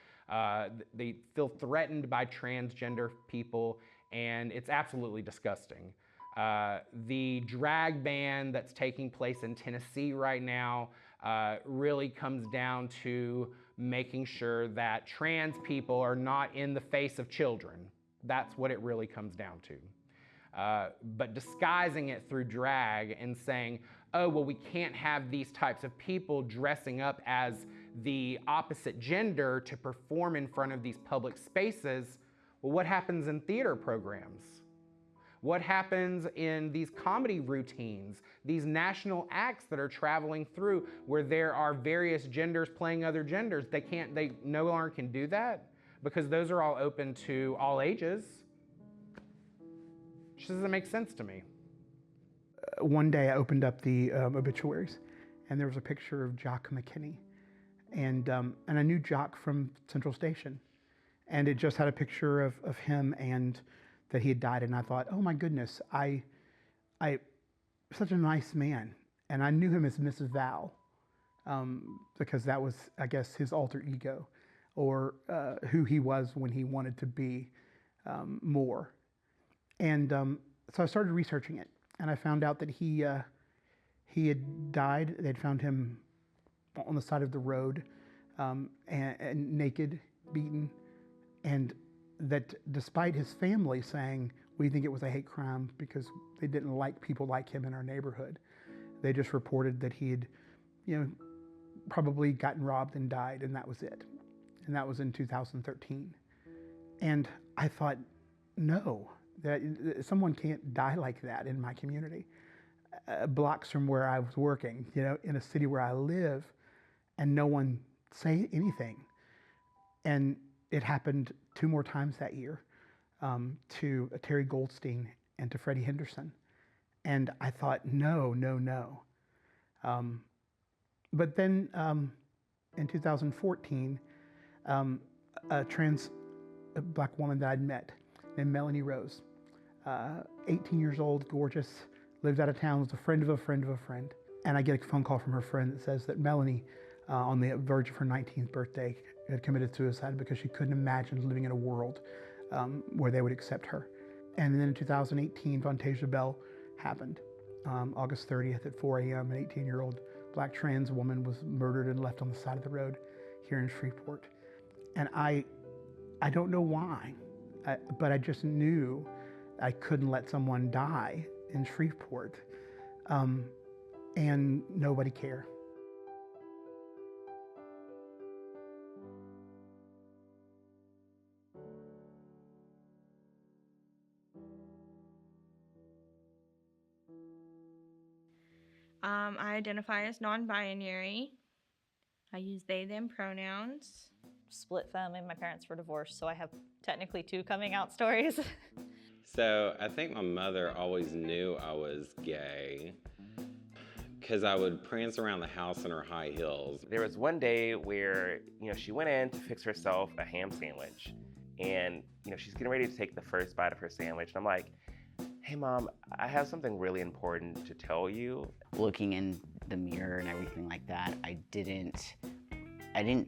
They feel threatened by transgender people, and it's absolutely disgusting. The drag ban that's taking place in Tennessee right now really comes down to making sure that trans people are not in the face of children. That's what it really comes down to. But disguising it through drag and saying, oh, well, we can't have these types of people dressing up as the opposite gender to perform in front of these public spaces. Well, what happens in theater programs? What happens in these comedy routines, these national acts that are traveling through where there are various genders playing other genders? They no longer can do that because those are all open to all ages. It just doesn't make sense to me. One day I opened up the obituaries, and there was a picture of Jock McKinney. And I knew Jock from Central Station. And it just had a picture of him and that he had died. And I thought, oh my goodness, I such a nice man. And I knew him as Mrs. Val, because that was, I guess, his alter ego, or who he was when he wanted to be more. And so I started researching it. And I found out that he had died. They'd found him on the side of the road, and naked, beaten, and that despite his family saying, we think it was a hate crime because they didn't like people like him in our neighborhood, they just reported that he had, you know, probably gotten robbed and died, and that was it. And that was in 2013. And I thought, no, that someone can't die like that in my community. Blocks from where I was working, you know, in a city where I live, and no one say anything. And it happened 2 more times that year, to Terry Goldstein and to Freddie Henderson. And I thought, no, no, no. But then in 2014, a trans black woman that I'd met named Melanie Rose, 18 years old, gorgeous, lived out of town, was a friend of a friend of a friend. And I get a phone call from her friend that says that Melanie, on the verge of her 19th birthday, had committed suicide because she couldn't imagine living in a world where they would accept her. And then in 2018, Vontasia Bell happened. August 30th at 4 a.m., an 18-year-old black trans woman was murdered and left on the side of the road here in Shreveport. And I don't know why, but I just knew I couldn't let someone die in Shreveport, and nobody cared. I identify as non-binary. I use they, them pronouns. Split family, my parents were divorced, so I have technically 2 coming out stories. So I think my mother always knew I was gay because I would prance around the house in her high heels. There was one day where, she went in to fix herself a ham sandwich, and, she's getting ready to take the first bite of her sandwich, and I'm like, hey Mom, I have something really important to tell you. Looking in the mirror and everything like that, I didn't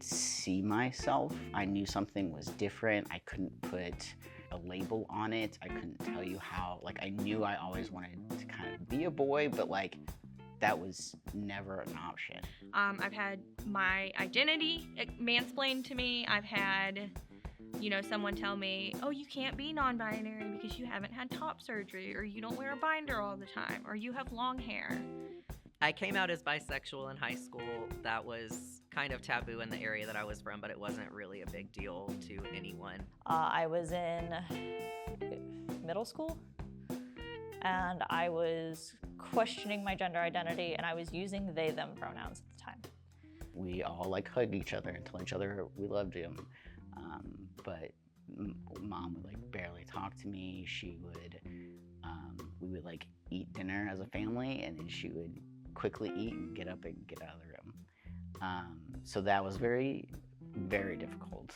see myself. I knew something was different. I couldn't put a label on it. I couldn't tell you how, I knew I always wanted to kind of be a boy, but that was never an option. I've had my identity mansplained to me. I've had, someone tell me, oh, you can't be non-binary because you haven't had top surgery, or you don't wear a binder all the time, or you have long hair. I came out as bisexual in high school. That was kind of taboo in the area that I was from, but it wasn't really a big deal to anyone. I was in middle school, and I was questioning my gender identity, and I was using they, them pronouns at the time. We all hugged each other and told each other we loved him. But Mom would barely talk to me. She would, we would eat dinner as a family, and then she would quickly eat and get up and get out of the room. So that was very, very difficult.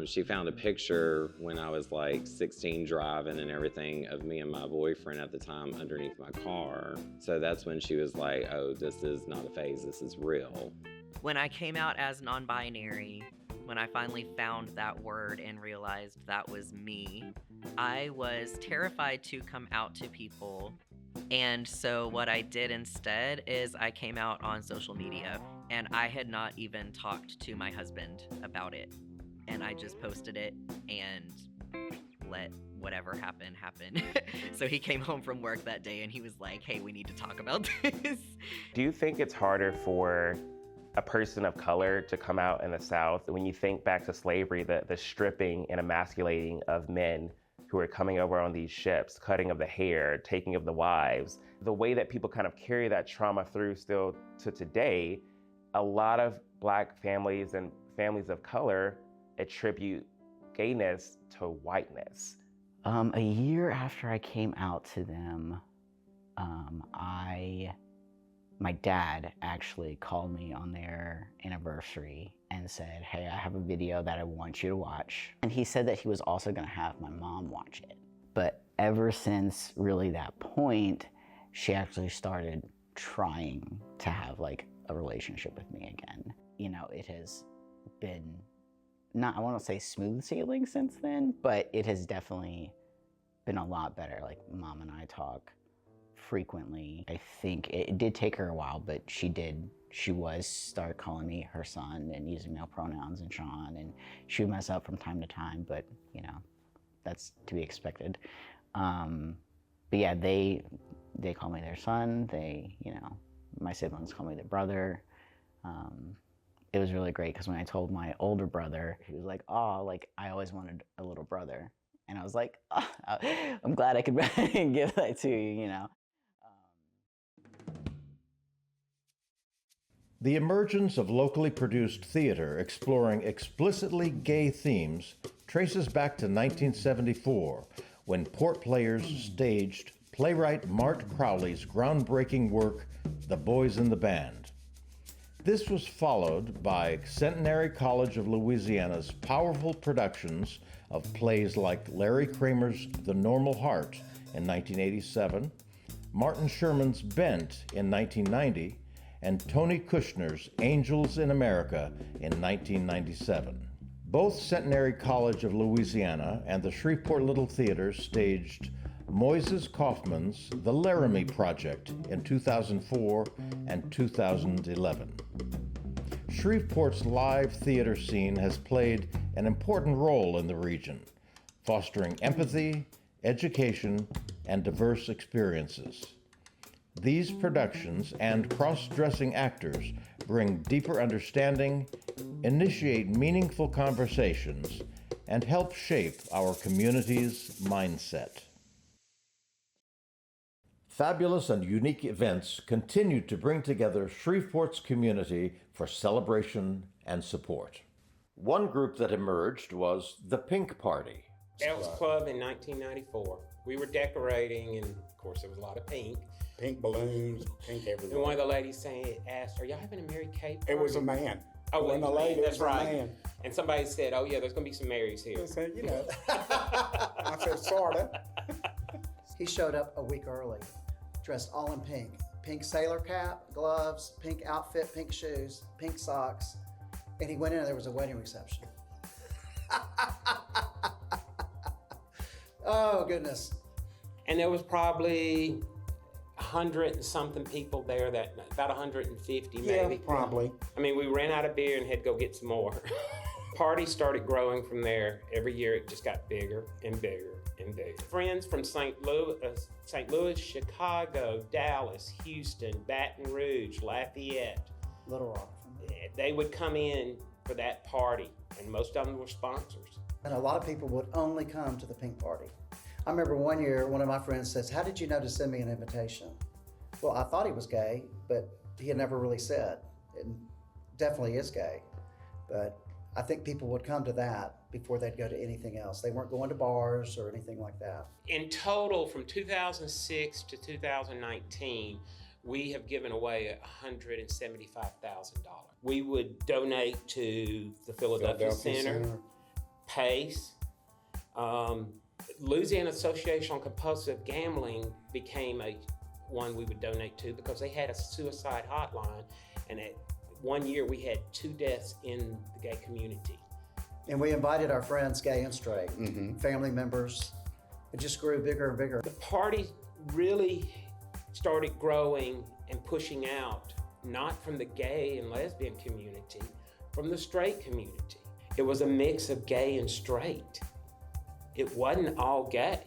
She found a picture when I was 16 driving and everything of me and my boyfriend at the time underneath my car. So that's when she was like, oh, this is not a phase, this is real. When I came out as non-binary, when I finally found that word and realized that was me, I was terrified to come out to people. And so what I did instead is I came out on social media, and I had not even talked to my husband about it. And I just posted it and let whatever happen. So he came home from work that day and he was like, hey, we need to talk about this. Do you think it's harder for a person of color to come out in the South? When you think back to slavery, the stripping and emasculating of men who are coming over on these ships, cutting of the hair, taking of the wives, the way that people kind of carry that trauma through still to today, a lot of Black families and families of color attribute gayness to whiteness. A year after I came out to them, my dad actually called me on their anniversary and said, hey, I have a video that I want you to watch. And he said that he was also gonna have my mom watch it. But ever since really that point, she actually started trying to have a relationship with me again. It has been, I won't say smooth sailing since then, but it has definitely been a lot better. Mom and I talk frequently. I think it did take her a while, but she was start calling me her son and using male pronouns and Sean, and she would mess up from time to time, but that's to be expected. But yeah, they call me their son. My siblings call me their brother. It was really great because when I told my older brother, he was like, oh, I always wanted a little brother. And I was like, oh, I'm glad I could give that to you, The emergence of locally produced theater exploring explicitly gay themes traces back to 1974, when Port Players staged playwright Mart Crowley's groundbreaking work, The Boys in the Band. This was followed by Centenary College of Louisiana's powerful productions of plays like Larry Kramer's The Normal Heart in 1987, Martin Sherman's Bent in 1990, and Tony Kushner's Angels in America in 1997. Both Centenary College of Louisiana and the Shreveport Little Theater staged Moises Kaufman's The Laramie Project in 2004 and 2011. Shreveport's live theater scene has played an important role in the region, fostering empathy, education, and diverse experiences. These productions and cross-dressing actors bring deeper understanding, initiate meaningful conversations, and help shape our community's mindset. Fabulous and unique events continue to bring together Shreveport's community for celebration and support. One group that emerged was the Pink Party. Elks Club in 1994. We were decorating, and of course there was a lot of pink. Pink balloons, pink everything. And one of the ladies asked, are y'all having a Mary Kate party? It was a man. Oh, when the lady that's was right. A man. And somebody said, oh yeah, there's gonna be some Marys here. I said, I said, sorta. He showed up a week early, dressed all in pink. Pink sailor cap, gloves, pink outfit, pink shoes, pink socks. And he went in and there was a wedding reception. Oh, goodness. And there was probably 100 and something people there, that about 150 Yeah, maybe. probably. I mean, we ran out of beer and had to go get some more. Party started growing from there. Every year it just got bigger and bigger and bigger. Friends from St. Louis, Chicago, Dallas, Houston, Baton Rouge, Lafayette, Little Rock. they would come in for that party, and most of them were sponsors. And a lot of people would only come to the pink party. I remember one year, one of my friends says, "How did you know to send me an invitation?" Well, I thought he was gay, but he had never really said. And definitely is gay. But I think people would come to that before they'd go to anything else. They weren't going to bars or anything like that. In total, from 2006 to 2019, we have given away $175,000. We would donate to the Philadelphia Center, PACE. Louisiana Association on Compulsive Gambling became one we would donate to because they had a suicide hotline, and at one year we had 2 deaths in the gay community. And we invited our friends, gay and straight, family members. It just grew bigger and bigger. The party really started growing and pushing out, not from the gay and lesbian community, from the straight community. It was a mix of gay and straight. It wasn't all gay.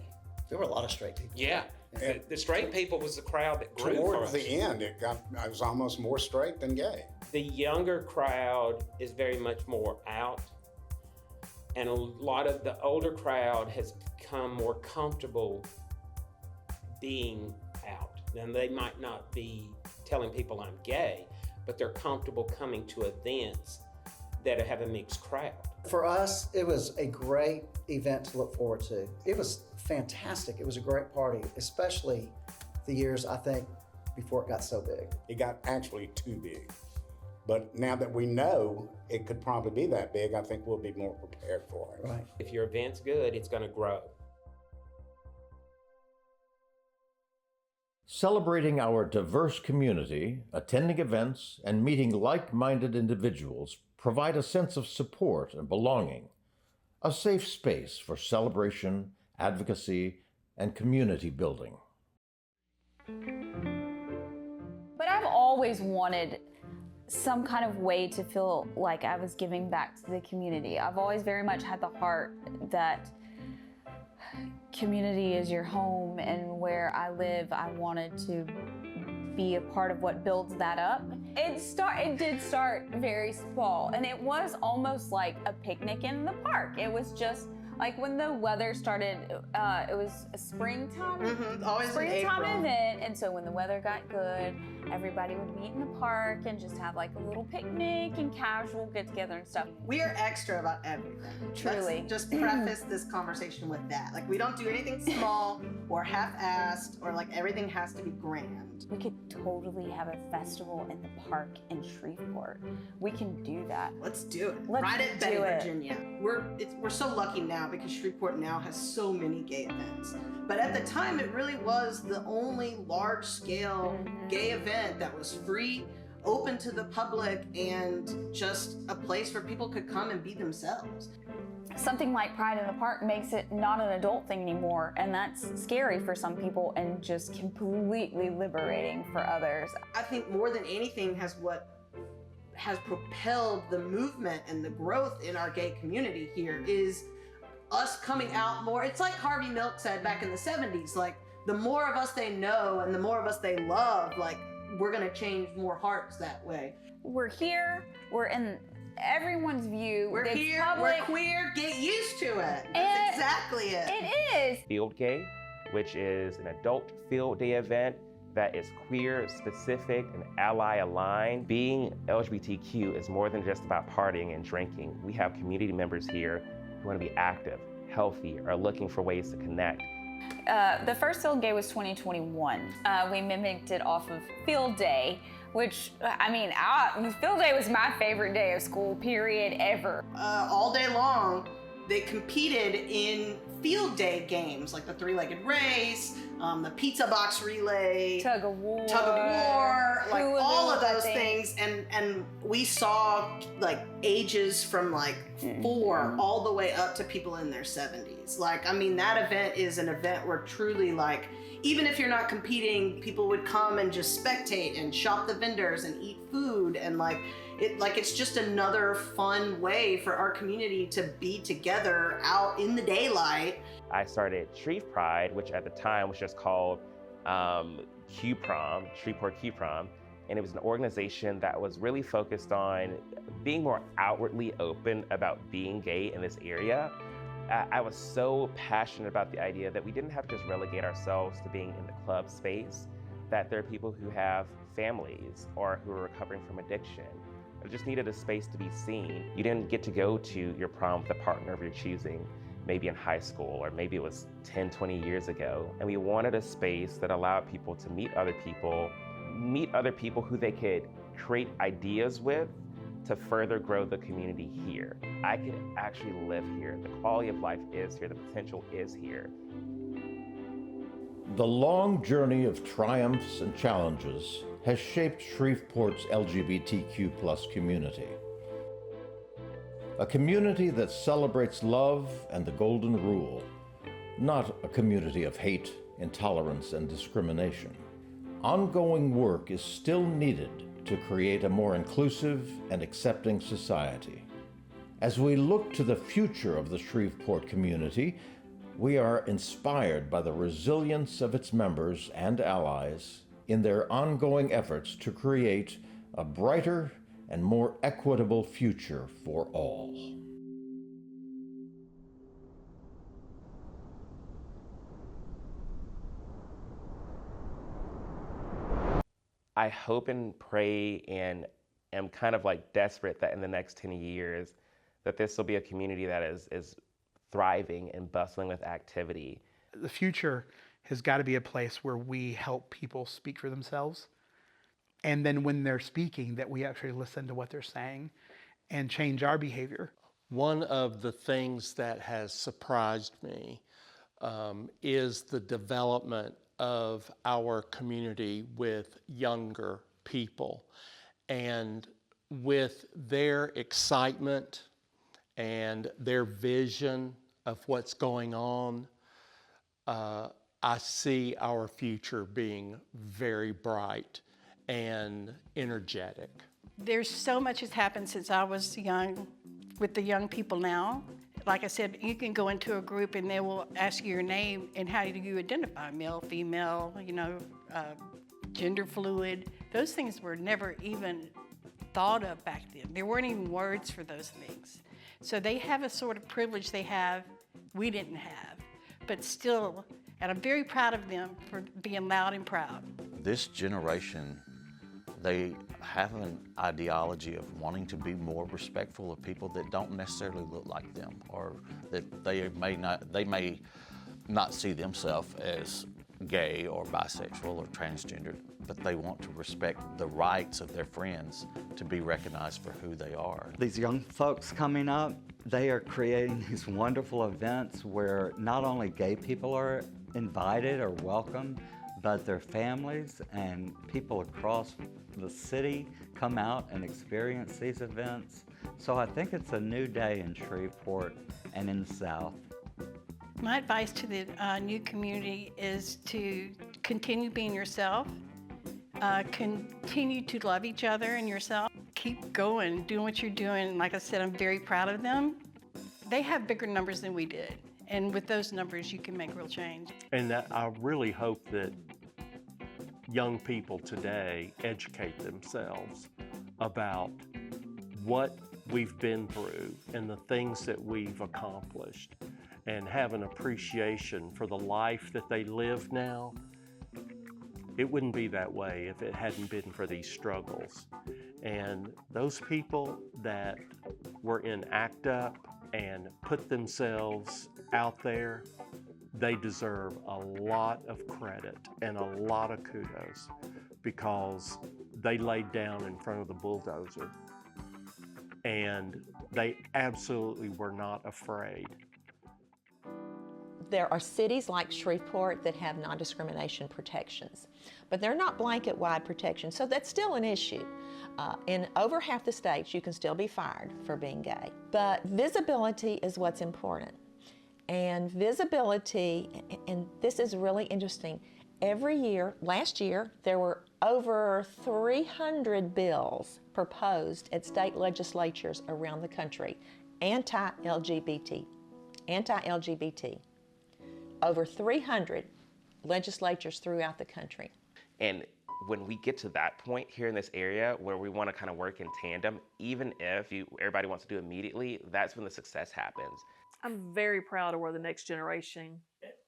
There were a lot of straight people. Yeah. The straight people was the crowd that grew for Towards us. the end, it was almost more straight than gay. The younger crowd is very much more out, and a lot of the older crowd has become more comfortable being out. And they might not be telling people I'm gay, but they're comfortable coming to events that have a mixed crowd. For us, it was a great event to look forward to. It was fantastic. It was a great party, especially the years, I think, before it got so big. It got actually too big. But now that we know it could probably be that big, I think we'll be more prepared for it. Right. If your event's good, it's going to grow. Celebrating our diverse community, attending events, and meeting like-minded individuals provide a sense of support and belonging, a safe space for celebration, advocacy, and community building. But I've always wanted some kind of way to feel like I was giving back to the community. I've always very much had the heart that community is your home, and where I live, I wanted to be a part of what builds that up. It did start very small, and it was almost like a picnic in the park. It was just like when the weather started, it was a springtime event, and so when the weather got good, everybody would meet in the park and just have like a little picnic and casual get together and stuff. We are extra about everything. Truly. Let's just preface this conversation with that. Like, we don't do anything small or half-assed, or like everything has to be grand. We could totally have a festival in the park in Shreveport. We can do that. Let's do it. Let's right at Betty, do it. Virginia. We're so lucky now because Shreveport now has so many gay events. But at the time, it really was the only large-scale gay event that was free, open to the public, and just a place where people could come and be themselves. Something like Pride in the Park makes it not an adult thing anymore, and that's scary for some people and just completely liberating for others. I think more than anything what has propelled the movement and the growth in our gay community here is us coming out more. It's like Harvey Milk said back in the 70s, like, the more of us they know and the more of us they love, like, we're gonna change more hearts that way. We're here, we're in everyone's view. We're it's here, public. we're queer, get used to it. That's exactly it. It is. Field Gay, which is an adult field day event that is queer specific and ally aligned. Being LGBTQ is more than just about partying and drinking. We have community members here who want to be active, healthy, are looking for ways to connect. The first Field Gay was 2021. We mimicked it off of Field Day, which, I mean, Field Day was my favorite day of school, period, ever. All day long, they competed in field day games, like the three-legged race, the pizza box relay, tug of war, like Hula all of hoop, I those think. things, and we saw like ages from like 4 all the way up to people in their 70s. Like, I mean, that event is an event where truly, like, even if you're not competing, people would come and just spectate and shop the vendors and eat food, and it's just another fun way for our community to be together out in the daylight. I started CLOSET2PRIDE, which at the time was just called QProm, Shreveport QProm, and it was an organization that was really focused on being more outwardly open about being gay in this area. I was so passionate about the idea that we didn't have to just relegate ourselves to being in the club space, that there are people who have families or who are recovering from addiction. I just needed a space to be seen. You didn't get to go to your prom with a partner of your choosing, maybe in high school, or maybe it was 10, 20 years ago. And we wanted a space that allowed people to meet other people who they could create ideas with to further grow the community here. I could actually live here. The quality of life is here. The potential is here. The long journey of triumphs and challenges has shaped Shreveport's LGBTQ+ community. A community that celebrates love and the golden rule, not a community of hate, intolerance, and discrimination. Ongoing work is still needed to create a more inclusive and accepting society. As we look to the future of the Shreveport community, we are inspired by the resilience of its members and allies in their ongoing efforts to create a brighter and more equitable future for all. I hope and pray and am kind of like desperate that in the next 10 years that this will be a community that is thriving and bustling with activity. The future has got to be a place where we help people speak for themselves. And then when they're speaking, that we actually listen to what they're saying and change our behavior. One of the things that has surprised me is the development of our community with younger people, and with their excitement and their vision of what's going on. I see our future being very bright and energetic. There's so much has happened since I was young with the young people now. Like I said, you can go into a group and they will ask you your name and how do you identify, male, female, gender fluid. Those things were never even thought of back then. There weren't even words for those things. So they have a sort of privilege we didn't have, but still, and I'm very proud of them for being loud and proud. This generation, they have an ideology of wanting to be more respectful of people that don't necessarily look like them, or that they may not see themselves as gay or bisexual or transgender, but they want to respect the rights of their friends to be recognized for who they are. These young folks coming up, they are creating these wonderful events where not only gay people are invited or welcomed, but their families and people across the city come out and experience these events. So I think it's a new day in Shreveport and in the South. My advice to the new community is to continue being yourself, continue to love each other and yourself. Keep going, doing what you're doing. Like I said, I'm very proud of them. They have bigger numbers than we did. And with those numbers, you can make real change. And I really hope that young people today educate themselves about what we've been through and the things that we've accomplished, and have an appreciation for the life that they live now. It wouldn't be that way if it hadn't been for these struggles. And those people that were in ACT UP and put themselves out there, they deserve a lot of credit and a lot of kudos, because they laid down in front of the bulldozer and they absolutely were not afraid. There are cities like Shreveport that have non-discrimination protections, but they're not blanket-wide protections, so that's still an issue. In over half the states, you can still be fired for being gay. But visibility is what's important. And visibility, and this is really interesting, every year, last year, there were over 300 bills proposed at state legislatures around the country, anti-LGBT. Over 300 legislatures throughout the country. And when we get to that point here in this area where we want to kind of work in tandem, even if everybody wants to do it immediately, that's when the success happens. I'm very proud of where the next generation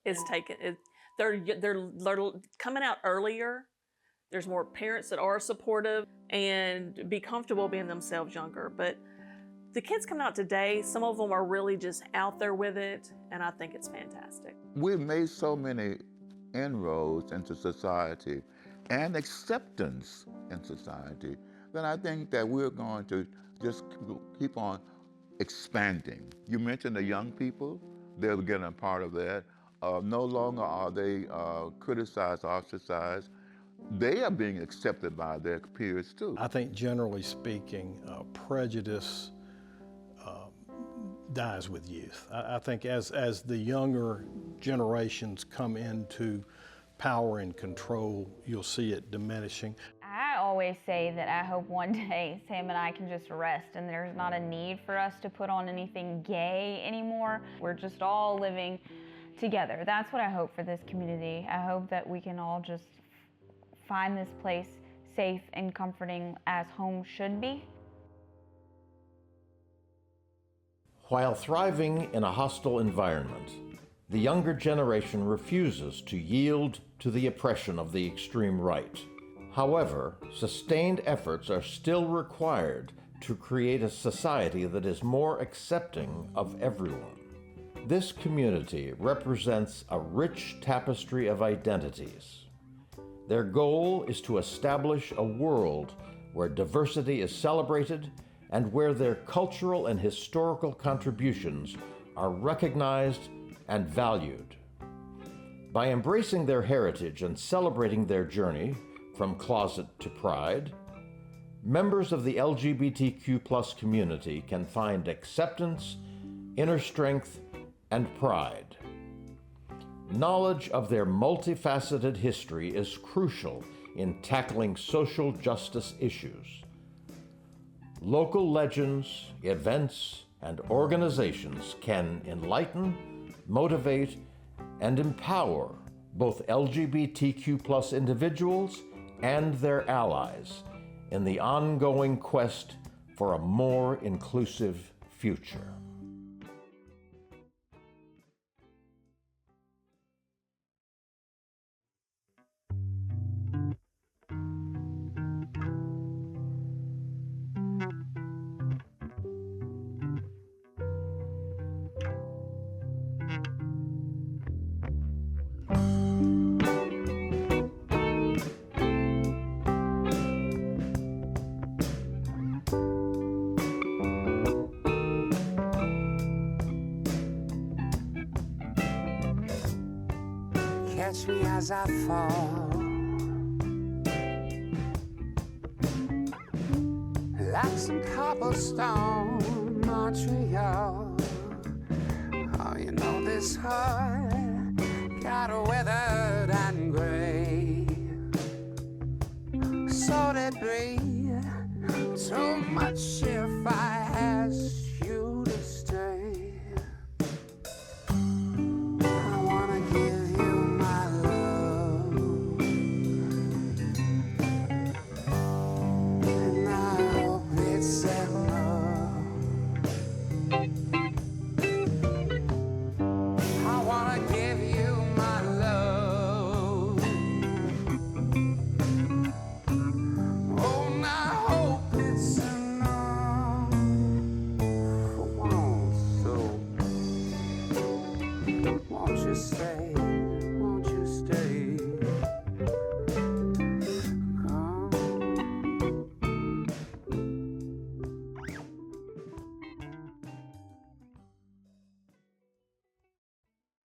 is taking it. They're coming out earlier. There's more parents that are supportive and be comfortable being themselves younger. But the kids coming out today, some of them are really just out there with it, and I think it's fantastic. We've made so many inroads into society and acceptance in society that I think that we're going to just keep on expanding. You mentioned the young people, they're getting a part of that. No longer are they criticized, ostracized. They are being accepted by their peers too. I think generally speaking, prejudice dies with youth. I think as the younger generations come into power and control, you'll see it diminishing. I always say that I hope one day Sam and I can just rest and there's not a need for us to put on anything gay anymore. We're just all living together. That's what I hope for this community. I hope that we can all just find this place safe and comforting as home should be. While thriving in a hostile environment, the younger generation refuses to yield to the oppression of the extreme right. However, sustained efforts are still required to create a society that is more accepting of everyone. This community represents a rich tapestry of identities. Their goal is to establish a world where diversity is celebrated and where their cultural and historical contributions are recognized and valued. By embracing their heritage and celebrating their journey from closet to pride, members of the LGBTQ+ community can find acceptance, inner strength, and pride. Knowledge of their multifaceted history is crucial in tackling social justice issues. Local legends, events, and organizations can enlighten, motivate, and empower both LGBTQ+ individuals and their allies in the ongoing quest for a more inclusive future. Catch me as I fall, like some cobblestone Montreal. Oh, you know this heart got weathered and gray, so debris, too much if I ask you to stay. I wanna give you my love, and I hope it's enough. I wanna give you my love, oh, and I hope it's enough. Won't you stay?